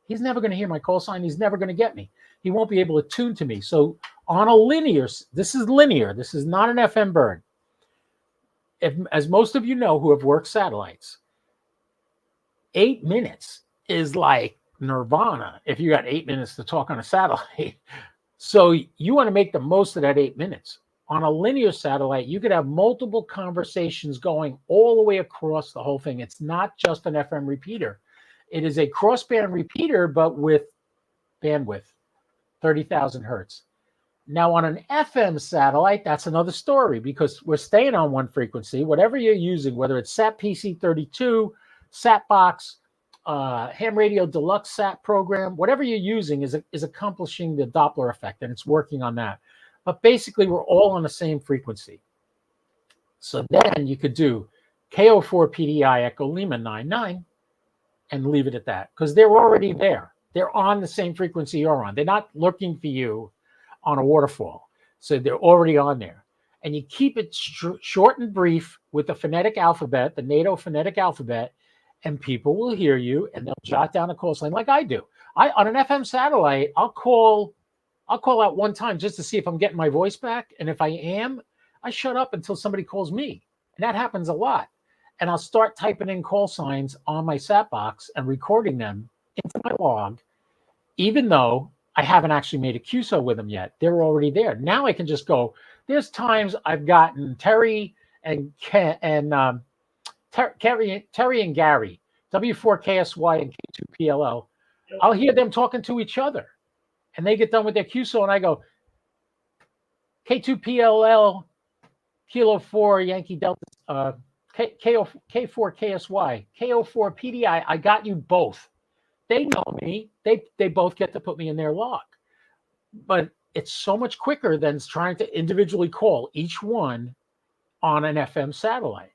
he's never going to hear my call sign. He's never going to get me. He won't be able to tune to me. So on a linear, this is linear. This is not an FM bird. As most of you know who have worked satellites, 8 minutes is like nirvana if you got 8 minutes to talk on a satellite. So you want to make the most of that 8 minutes. On a linear satellite, you could have multiple conversations going all the way across the whole thing. It's not just an FM repeater. It is a crossband repeater, but with bandwidth, 30,000 hertz. Now on an FM satellite, that's another story because we're staying on one frequency. Whatever you're using, whether it's SAT PC32, SATbox, Ham Radio Deluxe SAT program, whatever you're using is accomplishing the Doppler effect, and it's working on that. But basically, we're all on the same frequency. So then you could do KO4 PDI Echo Lima 99 and leave it at that because they're already there. They're on the same frequency you're on. They're not looking for you on a waterfall. So they're already on there. And you keep it short and brief with the phonetic alphabet, the NATO phonetic alphabet, and people will hear you and they'll jot down a call sign like I do. On an FM satellite, I'll call out one time just to see if I'm getting my voice back. And if I am, I shut up until somebody calls me. And that happens a lot. And I'll start typing in call signs on my SAT box and recording them into my log, even though I haven't actually made a QSO with them yet. They're already there. Now I can just go. There's times I've gotten Terry and Gary, W4KSY and K2PLL. I'll hear them talking to each other, and they get done with their QSO, and I go, K2PLL, Kilo 4 Yankee Delta, K4 KSY, KO4 PDI. I got you both. They know me. They both get to put me in their log. But it's so much quicker than trying to individually call each one on an FM satellite.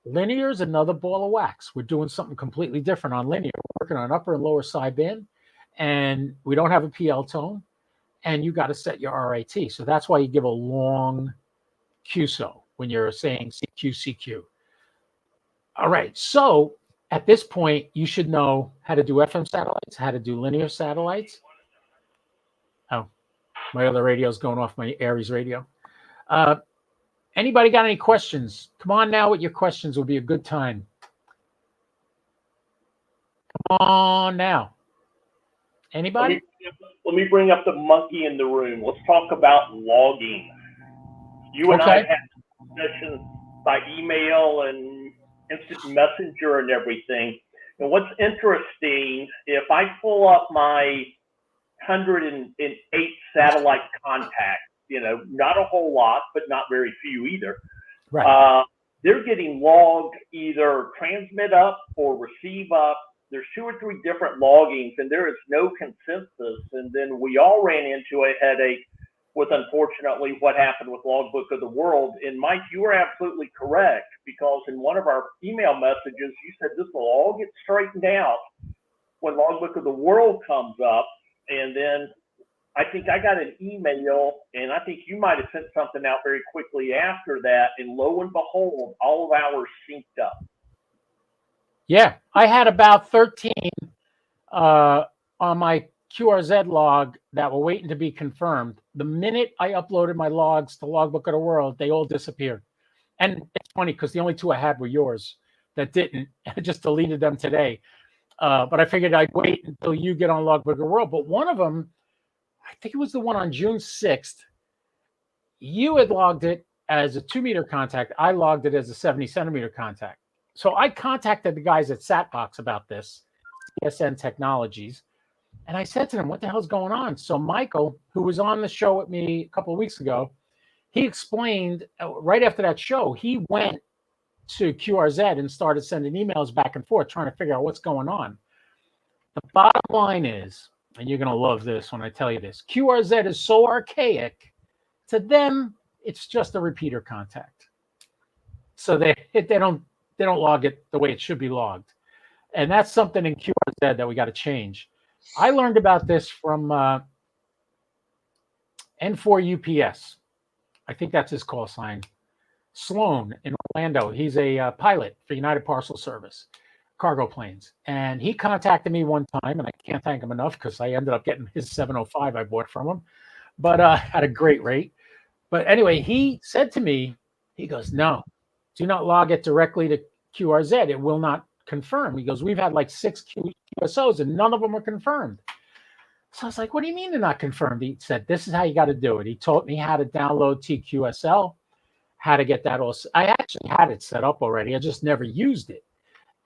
Linear is another ball of wax. We're doing something completely different on linear. We're working on upper and lower sideband, and we don't have a PL tone, and you got to set your RAT. So that's why you give a long QSO when you're saying CQ. All right, so at this point, you should know how to do FM satellites, how to do linear satellites. Oh, my other radio's going off, my Aries radio. Anybody got any questions? Come on now with your questions. Will be a good time. Come on now. Anybody? Let me bring up the monkey in the room. Let's talk about logging. You and I have had discussions by email and instant messenger and everything. And what's interesting, if I pull up my 108 satellite contacts, not a whole lot, but not very few either. Right. They're getting logged either transmit up or receive up. There's 2 or 3 different loggings, and there is no consensus. And then we all ran into a headache with, unfortunately, what happened with Logbook of the World. And Mike, you were absolutely correct, because in one of our email messages, you said this will all get straightened out when Logbook of the World comes up. And then I think I got an email, and I think you might have sent something out very quickly after that, and lo and behold, all of ours synced up. Yeah, I had about 13 on my QRZ log that were waiting to be confirmed. The minute I uploaded my logs to Logbook of the World, they all disappeared. And it's funny because the only 2 I had were yours that didn't. I just deleted them today. But I figured I'd wait until you get on Logbook of the World. But one of them, I think it was the one on June 6th. You had logged it as a 2-meter contact. I logged it as a 70-centimeter contact. So I contacted the guys at SATbox about this, CSN Technologies, and I said to them, what the hell's going on? So Michael, who was on the show with me a couple of weeks ago, he explained right after that show, he went to QRZ and started sending emails back and forth trying to figure out what's going on. The bottom line is and you're going to love this when I tell you this. QRZ is so archaic. To them, it's just a repeater contact. So they don't log it the way it should be logged. And that's something in QRZ that we got to change. I learned about this from N4 UPS. I think that's his call sign. Sloan in Orlando. He's a pilot for United Parcel Service, cargo planes. And he contacted me one time, and I can't thank him enough because I ended up getting his 705 I bought from him, but at a great rate. But anyway, he said to me, he goes, no, do not log it directly to QRZ. It will not confirm. He goes, we've had like 6 QSOs and none of them are confirmed. So I was like, what do you mean they're not confirmed? He said, this is how you got to do it. He taught me how to download TQSL, how to get that all. I actually had it set up already. I just never used it.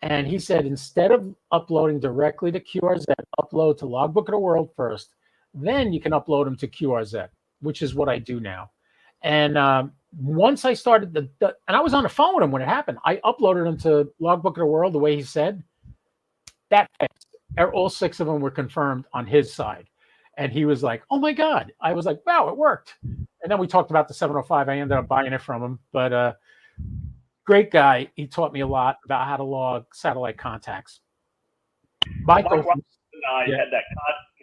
And he said, instead of uploading directly to QRZ, upload to Logbook of the World first. Then you can upload them to QRZ, which is what I do now. And once I started and I was on the phone with him when it happened. I uploaded them to Logbook of the World the way he said. That fast. All 6 of them were confirmed on his side. And he was like, oh my God. I was like, wow, it worked. And then we talked about the 705. I ended up buying it from him. But great guy. He taught me a lot about how to log satellite contacts. Michael and I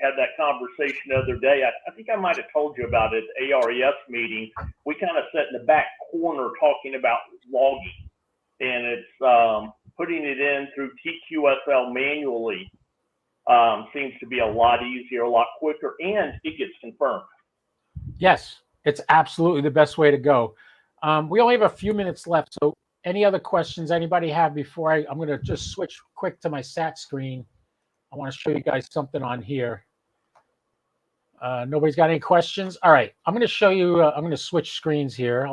had that conversation the other day. I think I might have told you about it at ARES meeting. We kind of sat in the back corner talking about logging, and it's putting it in through TQSL manually seems to be a lot easier, a lot quicker, and it gets confirmed. Yes, it's absolutely the best way to go. We only have a few minutes left, so any other questions anybody have before I'm going to just switch quick to my SAT screen. I want to show you guys something on here. Nobody's got any questions? All right, I'm going to show you. I'm going to switch screens here.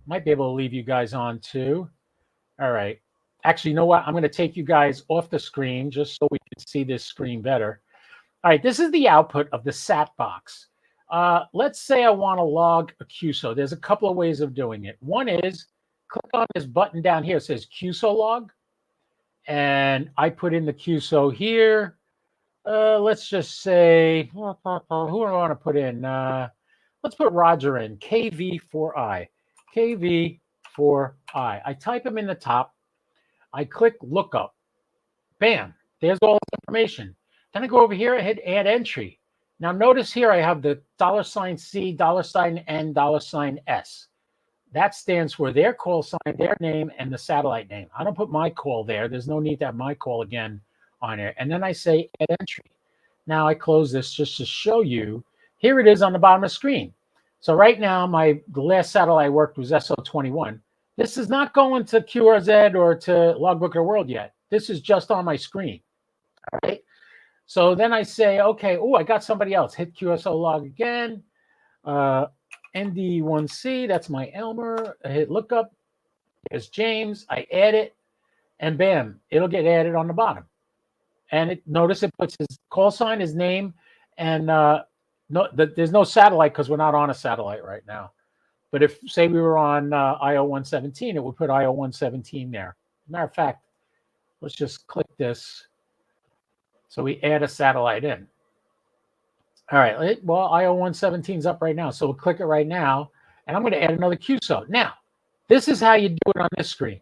Might be able to leave you guys on too. All right. Actually, you know what? I'm going to take you guys off the screen just so we can see this screen better. All right, this is the output of the SAT box. Let's say I want to log a QSO. There's a couple of ways of doing it. One is click on this button down here. It says QSO log. And I put in the QSO here. Let's just say, who do I want to put in? Let's put Roger in, KV4I. KV4I. I type him in the top. I click lookup. Bam. There's all the information. Then I go over here and hit add entry. Now notice here I have the $C, $N, $S. That stands for their call sign, their name, and the satellite name. I don't put my call there. There's no need to have my call again on there. And then I say add entry. Now I close this just to show you. Here it is on the bottom of the screen. So right now, the last satellite I worked was SO21. This is not going to QRZ or to Logbook of the World yet. This is just on my screen. All right. So then I say, okay, oh, I got somebody else. Hit QSO log again. ND1C, that's my Elmer. I hit lookup. There's James. I add it, and bam, it'll get added on the bottom. And notice it puts his call sign, his name, and there's no satellite because we're not on a satellite right now. But if, say, we were on IO117, it would put IO117 there. Matter of fact, let's just click this. So we add a satellite in. All right, well, IO117 is up right now. So we'll click it right now, and I'm going to add another QSO. Now, this is how you do it on this screen.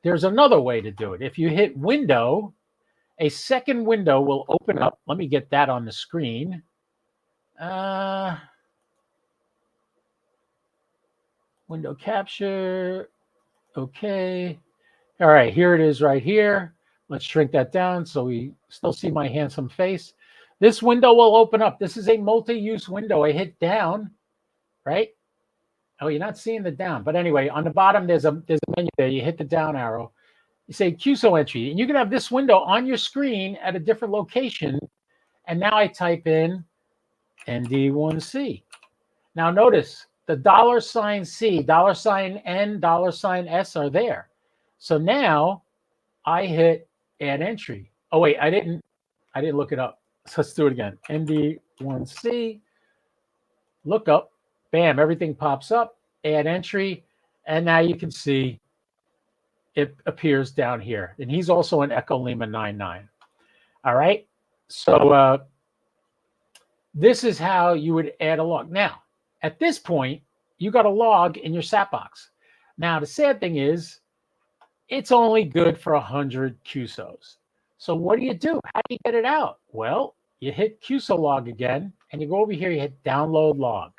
There's another way to do it. If you hit window, a second window will open up. Let me get that on the screen. Window capture. Okay. All right, here it is right here. Let's shrink that down so we still see my handsome face. This window will open up. This is a multi-use window. I hit down, right? Oh, you're not seeing the down. But anyway, on the bottom, there's a menu there. You hit the down arrow. You say QSO entry. And you can have this window on your screen at a different location. And now I type in ND1C. Now notice the $C, $N, $S are there. So now I hit add entry. Oh wait, I didn't look it up. So let's do it again. ND1C, look up, bam, everything pops up, add entry, and now you can see it appears down here. And he's also an Echo Lima 99. All right. So this is how you would add a log. Now, at this point, you got a log in your SAT box. Now, the sad thing is, it's only good for 100 QSOs. So what do? How do you get it out? Well, you hit QSO log again, and you go over here, you hit download log.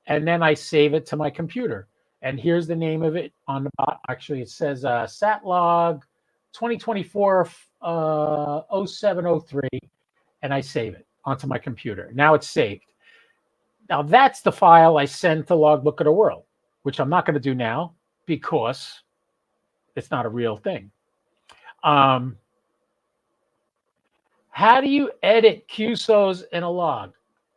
And then I save it to my computer. And here's the name of it on the bottom. Actually, it says SAT log 2024 0703, and I save it onto my computer. Now it's saved. Now that's the file I send to Logbook of the World, which I'm not going to do now because it's not a real thing. How do you edit QSOs in a log?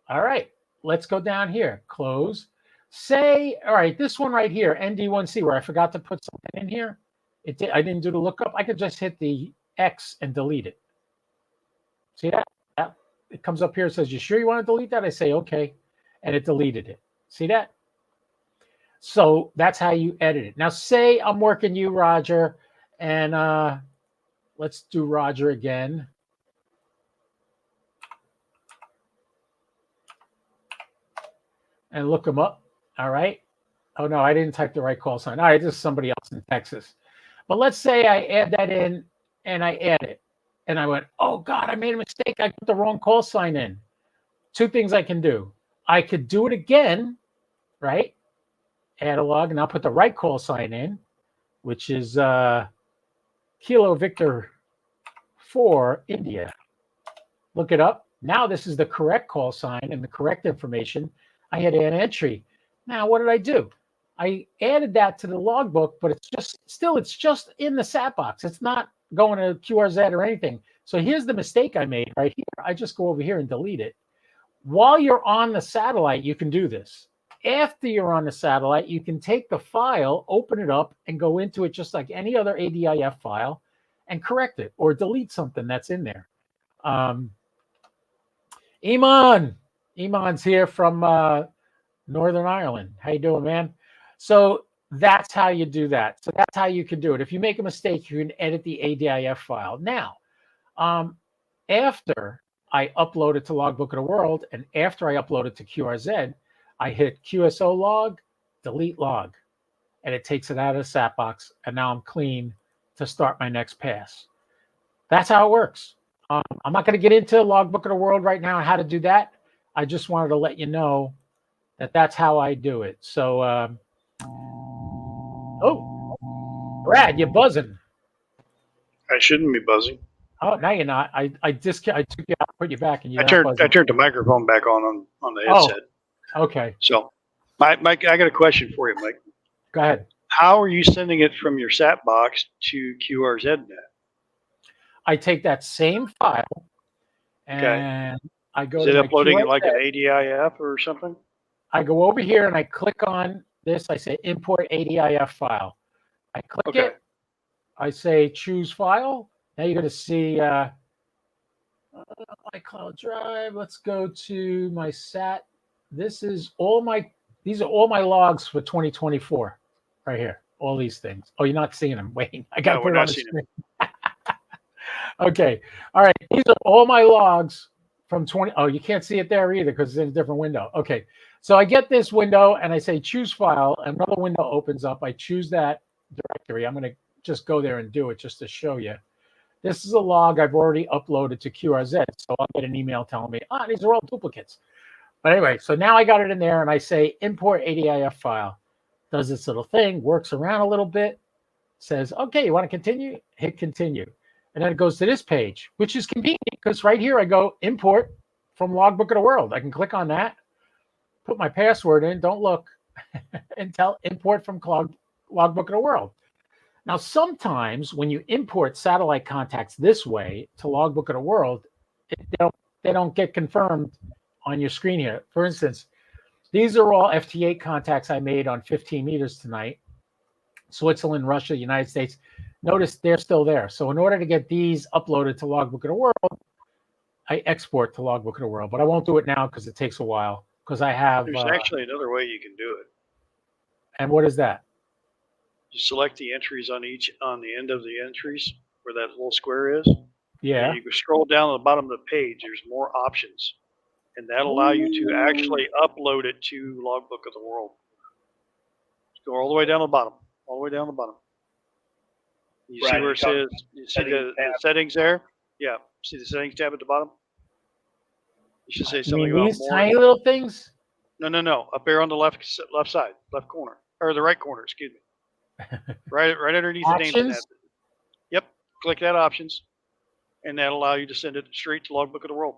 All right, let's go down here. Close. Say, all right, this one right here, ND1C, where I forgot to put something in here. I didn't do the lookup. I could just hit the X and delete it. See that? It comes up here. It says, you sure you want to delete that? I say, okay. And it deleted it. See that? So that's how you edit it. Now, say I'm working you, Roger, and let's do Roger again. And look him up. All right. Oh, no, I didn't type the right call sign. All right, this is somebody else in Texas. But let's say I add that in and I add it. And I went, oh, God, I made a mistake. I put the wrong call sign in. Two things I can do. I could do it again, right? Add a log, and I'll put the right call sign in, which is Kilo Victor 4 India. Look it up. Now this is the correct call sign and the correct information. I had an entry. Now, what did I do? I added that to the logbook, but it's just in the SAT box. It's not going to QRZ or anything. So here's the mistake I made right here. I just go over here and delete it. While you're on the satellite, you can do this. After you're on the satellite, you can take the file, open it up, and go into it just like any other ADIF file and correct it or delete something that's in there. Iman's here from Northern Ireland. How you doing, man? So that's how you do that. So that's how you can do it. If you make a mistake, you can edit the ADIF file. Now, after I upload it to Logbook of the World, and after I upload it to QRZ, I hit QSO log, delete log, and it takes it out of the SAT box, and now I'm clean to start my next pass. That's how it works. I'm not going to get into Logbook of the World right now and how to do that. I just wanted to let you know that that's how I do it. So, oh, Brad, you're buzzing. I shouldn't be buzzing. Oh, now you're not. I took you out, put you back, and you're I turned the microphone back on the headset. Oh, okay. So, Mike, I got a question for you, Mike. Go ahead. How are you sending it from your SAT box to QRZNet? I take that same file and I go. Is it uploading it like an ADIF or something? I go over here and I click on this. I say import ADIF file. I click it. I say choose file. Now you're going to see iCloud Drive. Let's go to my SAT. These are all my logs for 2024 right here. All these things. Oh, you're not seeing them. Wait, I got to put it on the screen. Okay. All right. These are all my logs from 20. Oh, you can't see it there either because it's in a different window. Okay. So I get this window and I say choose file. Another window opens up. I choose that directory. I'm going to just go there and do it just to show you. This is a log I've already uploaded to QRZ. So I'll get an email telling me, these are all duplicates. But anyway, so now I got it in there and I say import ADIF file. Does this little thing, works around a little bit, says, okay, you want to continue? Hit continue. And then it goes to this page, which is convenient because right here I go import from Logbook of the World. I can click on that, put my password in, don't look, and tell import from Logbook of the World. Now, sometimes when you import satellite contacts this way to Logbook of the World, they don't get confirmed on your screen here. For instance, these are all FT8 contacts I made on 15 meters tonight. Switzerland, Russia, United States. Notice they're still there. So in order to get these uploaded to Logbook of the World, I export to Logbook of the World. But I won't do it now because it takes a while. Because I have... There's actually another way you can do it. And what is that? You select the entries on the end of the entries where that little square is. Yeah. And you can scroll down to the bottom of the page. There's more options. and that'll allow you to actually upload it to Logbook of the World. Go all the way down to the bottom, all the way down to the bottom. You see Right, where it says, you see the settings there? Yeah, see the settings tab at the bottom? You should say You something mean about these more. tiny little things? No. Up there on the left side, left corner, or the right corner, excuse me. Right underneath the name tab. Actions? Yep, click that options, and that'll allow you to send it straight to Logbook of the World.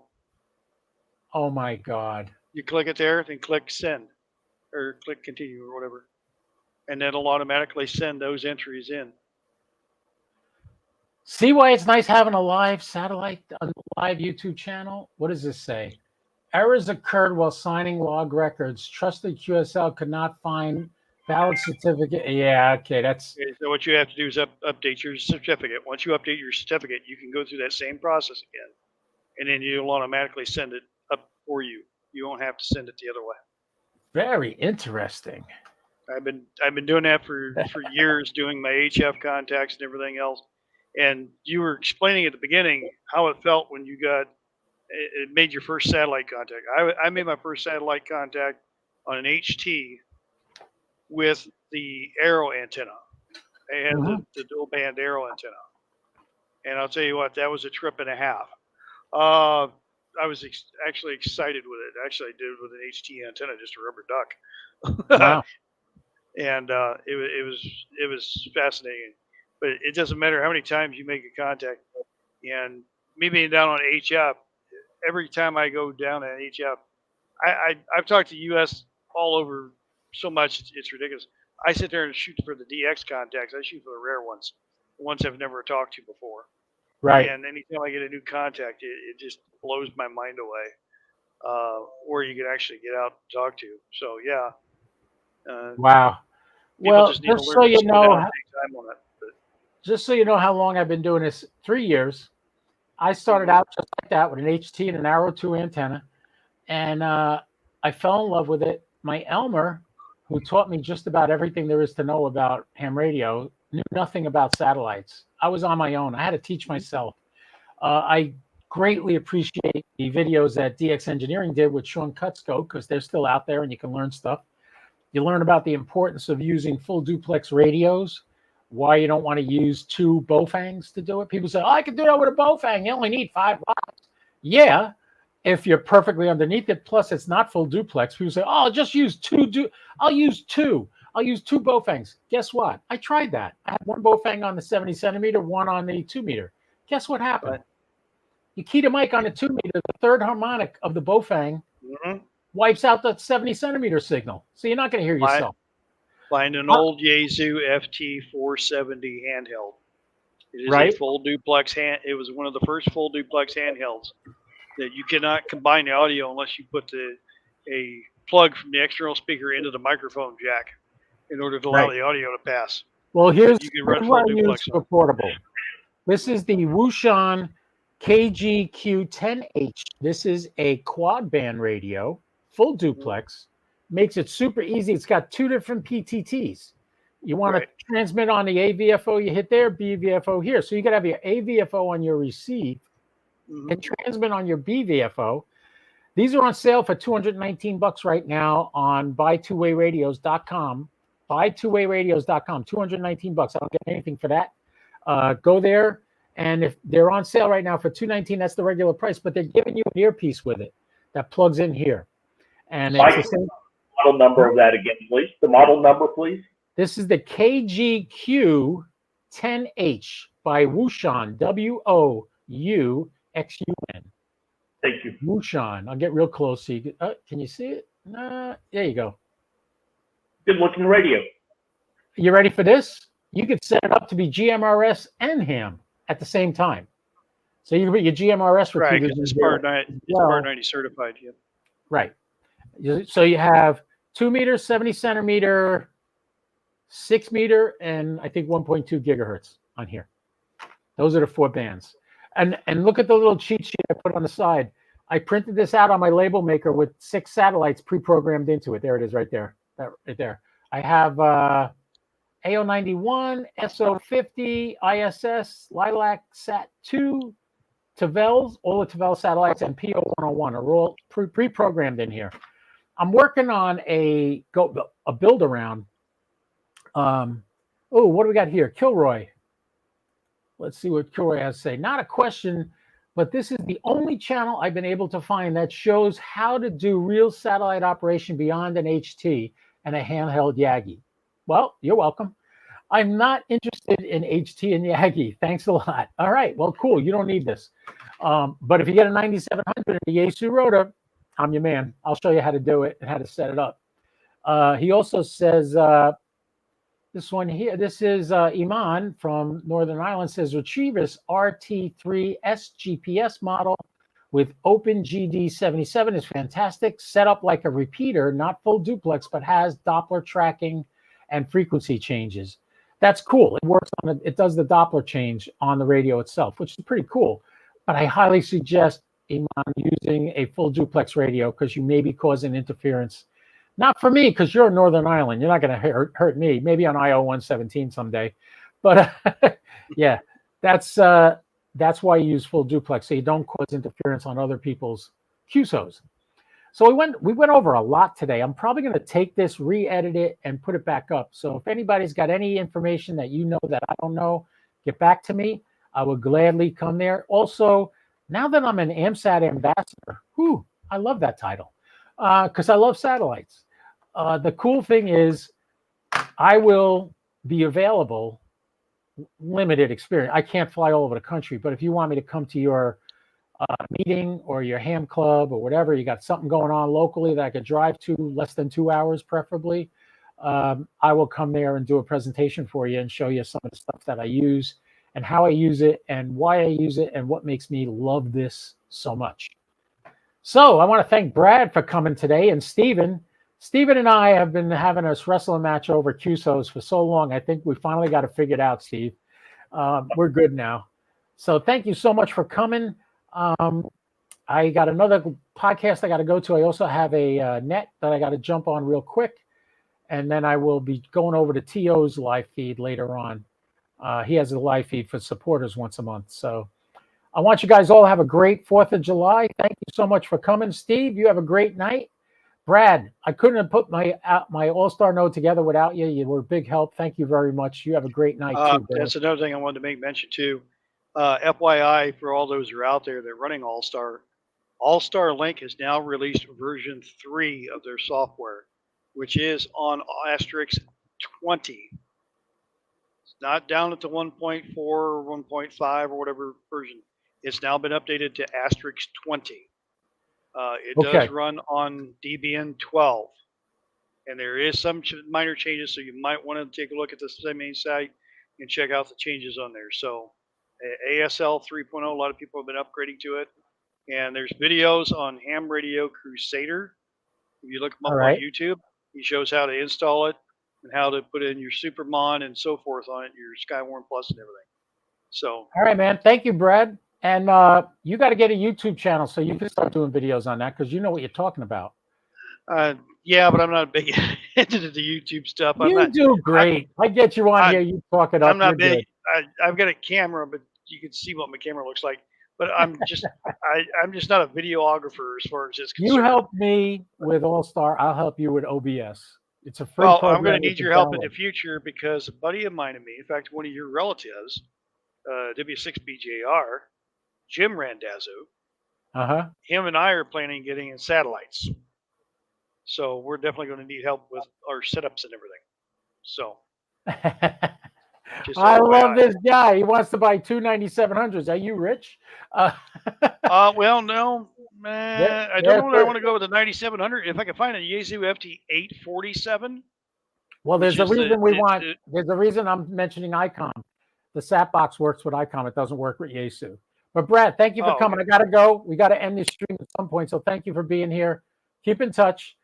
Oh my God. You click it there, then click send, or click continue, or whatever. And that'll automatically send those entries in. See why it's nice having a live satellite, a live YouTube channel? What does this say? Errors occurred while signing log records. Trusted QSL could not find valid certificate. Yeah, okay, that's Okay, so what you have to do is update your certificate. Once you update your certificate, you can go through that same process again, and then you'll automatically send it up for you. You won't have to send it the other way. very interesting. I've been doing that for years, doing my HF contacts and everything else. And you were explaining at the beginning how it felt when you made your first satellite contact. I made my first satellite contact on an HT with the arrow antenna. They had the dual band arrow antenna. And I'll tell you what, that was a trip and a half. I was actually excited with it. Actually, I did it with an HT antenna, just a rubber duck. Wow. And it was fascinating. But it doesn't matter how many times you make a contact. And me being down on HF, every time I go down on HF, I've talked to US all over so much, it's ridiculous. I sit there and shoot for the DX contacts. I shoot for the rare ones, the ones I've never talked to before. Right. And anytime I get a new contact, it just blows my mind away. Or you can actually get out and talk to. So yeah. Wow. People Well, just need to just learn so to you slow down know, and take time on it. But just so you know how long I've been doing this, 3 years. I started out just like that with an HT and an Arrow 2 antenna, and I fell in love with it. My Elmer, who taught me just about everything there is to know about ham radio, knew nothing about satellites. I was on my own. I had to teach myself. I greatly appreciate the videos that DX Engineering did with Sean Kutzko, because they're still out there and you can learn stuff. You learn about the importance of using full duplex radios, why you don't want to use 2 Baofangs to do it. People say, oh, I can do that with a Baofang. You only need 5 watts. Yeah, if you're perfectly underneath it, plus it's not full duplex. People say, oh, I'll just use 2. I'll use 2 Baofangs. Guess what? I tried that. I had 1 Baofang on the 70 centimeter, 1 on the 2 meter. Guess what happened? Right. You key the mic on the 2 meter, the third harmonic of the Baofang wipes out the 70 centimeter signal. So you're not going to hear yourself. Find an old Yaesu FT470 handheld. It is Right. a full duplex hand. It was one of the first full duplex handhelds that you cannot combine the audio unless you put a plug from the external speaker into the microphone jack in order to allow the audio to pass. Well, here's You can run what full I use duplex for portable. This is the Wushan KGQ10H. This is a quad band radio, full duplex. Makes it super easy. It's got 2 different PTTs. You want to transmit on the AVFO, you hit there, BVFO here. So you got to have your AVFO on your receive and transmit on your BVFO. These are on sale for $219 right now on buytwowayradios.com. Buytwowayradios.com, $219. I don't get anything for that. Go there, and if they're on sale right now for $219, that's the regular price, but they're giving you an earpiece with it that plugs in here. And it's the same model number of that again, please. The model number, please. This is the KGQ10H by Wushan, WOUXUN. Thank you. Wushan. I'll get real close so you can you see it? There you go. Good looking radio. You ready for this? You could set it up to be GMRS and ham at the same time. So you can put your GMRS repeaters. Right, because it's part 90 certified. Yeah. Right. So you have 2 meters, 70 centimeter, 6 meter, and I think 1.2 gigahertz on here. Those are the 4 bands. And look at the little cheat sheet I put on the side. I printed this out on my label maker with 6 satellites pre-programmed into it. There it is right there. That right there. I have AO91, SO50, ISS, Lilac Sat 2, Tavell's, all the Tavell satellites and PO101 are all pre-programmed in here. I'm working on a build around. Oh, what do we got here? Kilroy. Let's see what Kilroy has to say. Not a question, but this is the only channel I've been able to find that shows how to do real satellite operation beyond an HT and a handheld Yagi. Well, you're welcome. I'm not interested in HT and Yagi. Thanks a lot. All right. Well, cool. You don't need this. But if you get a 9700 and a Yaesu rotor, I'm your man. I'll show you how to do it and how to set it up. He also says, this one here, this is Iman from Northern Ireland, says Retrievus RT3S GPS model with OpenGD77 is fantastic. Set up like a repeater, not full duplex, but has Doppler tracking and frequency changes. That's cool. It works on it does the Doppler change on the radio itself, which is pretty cool. But I highly suggest, Iman, using a full duplex radio because you may be causing interference. Not for me, because you're in Northern Ireland. You're not going to hurt me. Maybe on IO 117 someday. But yeah, that's why you use full duplex, so you don't cause interference on other people's QSOs. So we went over a lot today. I'm probably going to take this, re-edit it, and put it back up. So if anybody's got any information that you know that I don't know, get back to me. I would gladly come there. Also, now that I'm an AMSAT ambassador, I love that title because I love satellites. The cool thing is I will be available, limited experience. I can't fly all over the country, but if you want me to come to your meeting or your ham club or whatever, you got something going on locally that I could drive to less than 2 hours, preferably, I will come there and do a presentation for you and show you some of the stuff that I use and how I use it and why I use it and what makes me love this so much. So I want to thank Brad for coming today, and Steven. Steven and I have been having us wrestling match over QSOs for so long. I think we finally got it figured out, Steve. We're good now. So thank you so much for coming. I got another podcast I got to go to. I also have a net that I got to jump on real quick. And then I will be going over to T.O.'s live feed later on. He has a live feed for supporters once a month. So I want you guys all to have a great 4th of July. Thank you so much for coming. Steve, you have a great night. Brad, I couldn't have put my all-star note together without you. You were a big help. Thank you very much. You have a great night too, Brad. That's another thing I wanted to make mention too. FYI, for all those who are out there that are running All-Star Link has now released version 3 of their software, which is on asterisk 20. It's not down at the 1.4 or 1.5 or whatever version. It's now been updated to asterisk 20. It does run on Debian 12, and there is some minor changes, so you might want to take a look at the main site and check out the changes on there. So ASL 3.0, a lot of people have been upgrading to it, and there's videos on Ham Radio Crusader. If you look them up on YouTube, he shows how to install it and how to put in your Supermon and so forth on it, your Skywarn Plus and everything. So, all right, man. Thank you, Brad. And you got to get a YouTube channel so you can start doing videos on that because you know what you're talking about. Yeah, but I'm not big into the YouTube stuff. You do great. I get you on here. You talk it up. I'm not big. I've got a camera, but you can see what my camera looks like. But I'm just not a videographer as far as it's concerned. You help me with All-Star. I'll help you with OBS. It's a free program. Well, I'm going to need your help in the future because a buddy of mine and me, in fact, one of your relatives, W6BJR, Jim Randazzo, him and I are planning on getting in satellites. So we're definitely going to need help with our setups and everything. So I love this guy. He wants to buy 2 9700s. Are you rich? Well, no, man. I don't know whether I want to go with the 9700. If I can find a Yaesu FT847. Well, there's a reason there's a reason I'm mentioning ICOM. The SAT box works with ICOM. It doesn't work with Yaesu. But Brad, thank you for coming. Okay. I got to go. We got to end this stream at some point. So thank you for being here. Keep in touch.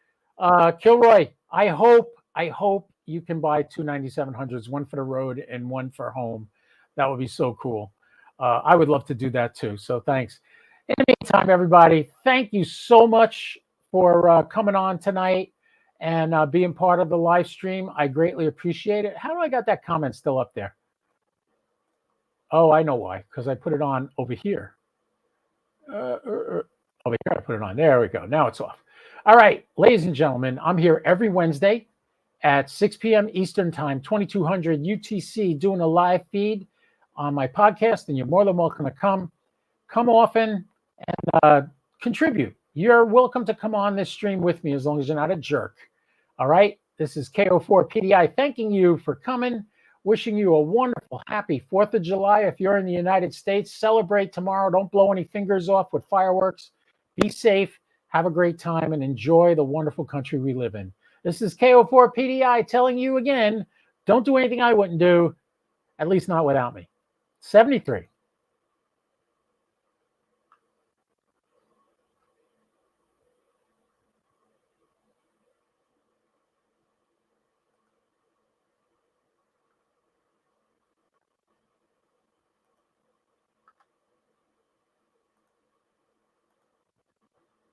Kilroy, I hope you can buy 2 9700s, one for the road and one for home. That would be so cool. I would love to do that too. So thanks. In the meantime, everybody, thank you so much for coming on tonight and being part of the live stream. I greatly appreciate it. How do I got that comment still up there? Oh, I know why. Because I put it on over here. Over here, I put it on. There we go. Now it's off. All right, ladies and gentlemen, I'm here every Wednesday at 6 p.m. Eastern Time, 2200 UTC, doing a live feed on my podcast, and you're more than welcome to come often and contribute. You're welcome to come on this stream with me as long as you're not a jerk. All right, this is KO4 PDI thanking you for coming, wishing you a wonderful, happy 4th of July. If you're in the United States, celebrate tomorrow. Don't blow any fingers off with fireworks. Be safe, have a great time, and enjoy the wonderful country we live in. This is KO4 PDI telling you again, don't do anything I wouldn't do, at least not without me. 73.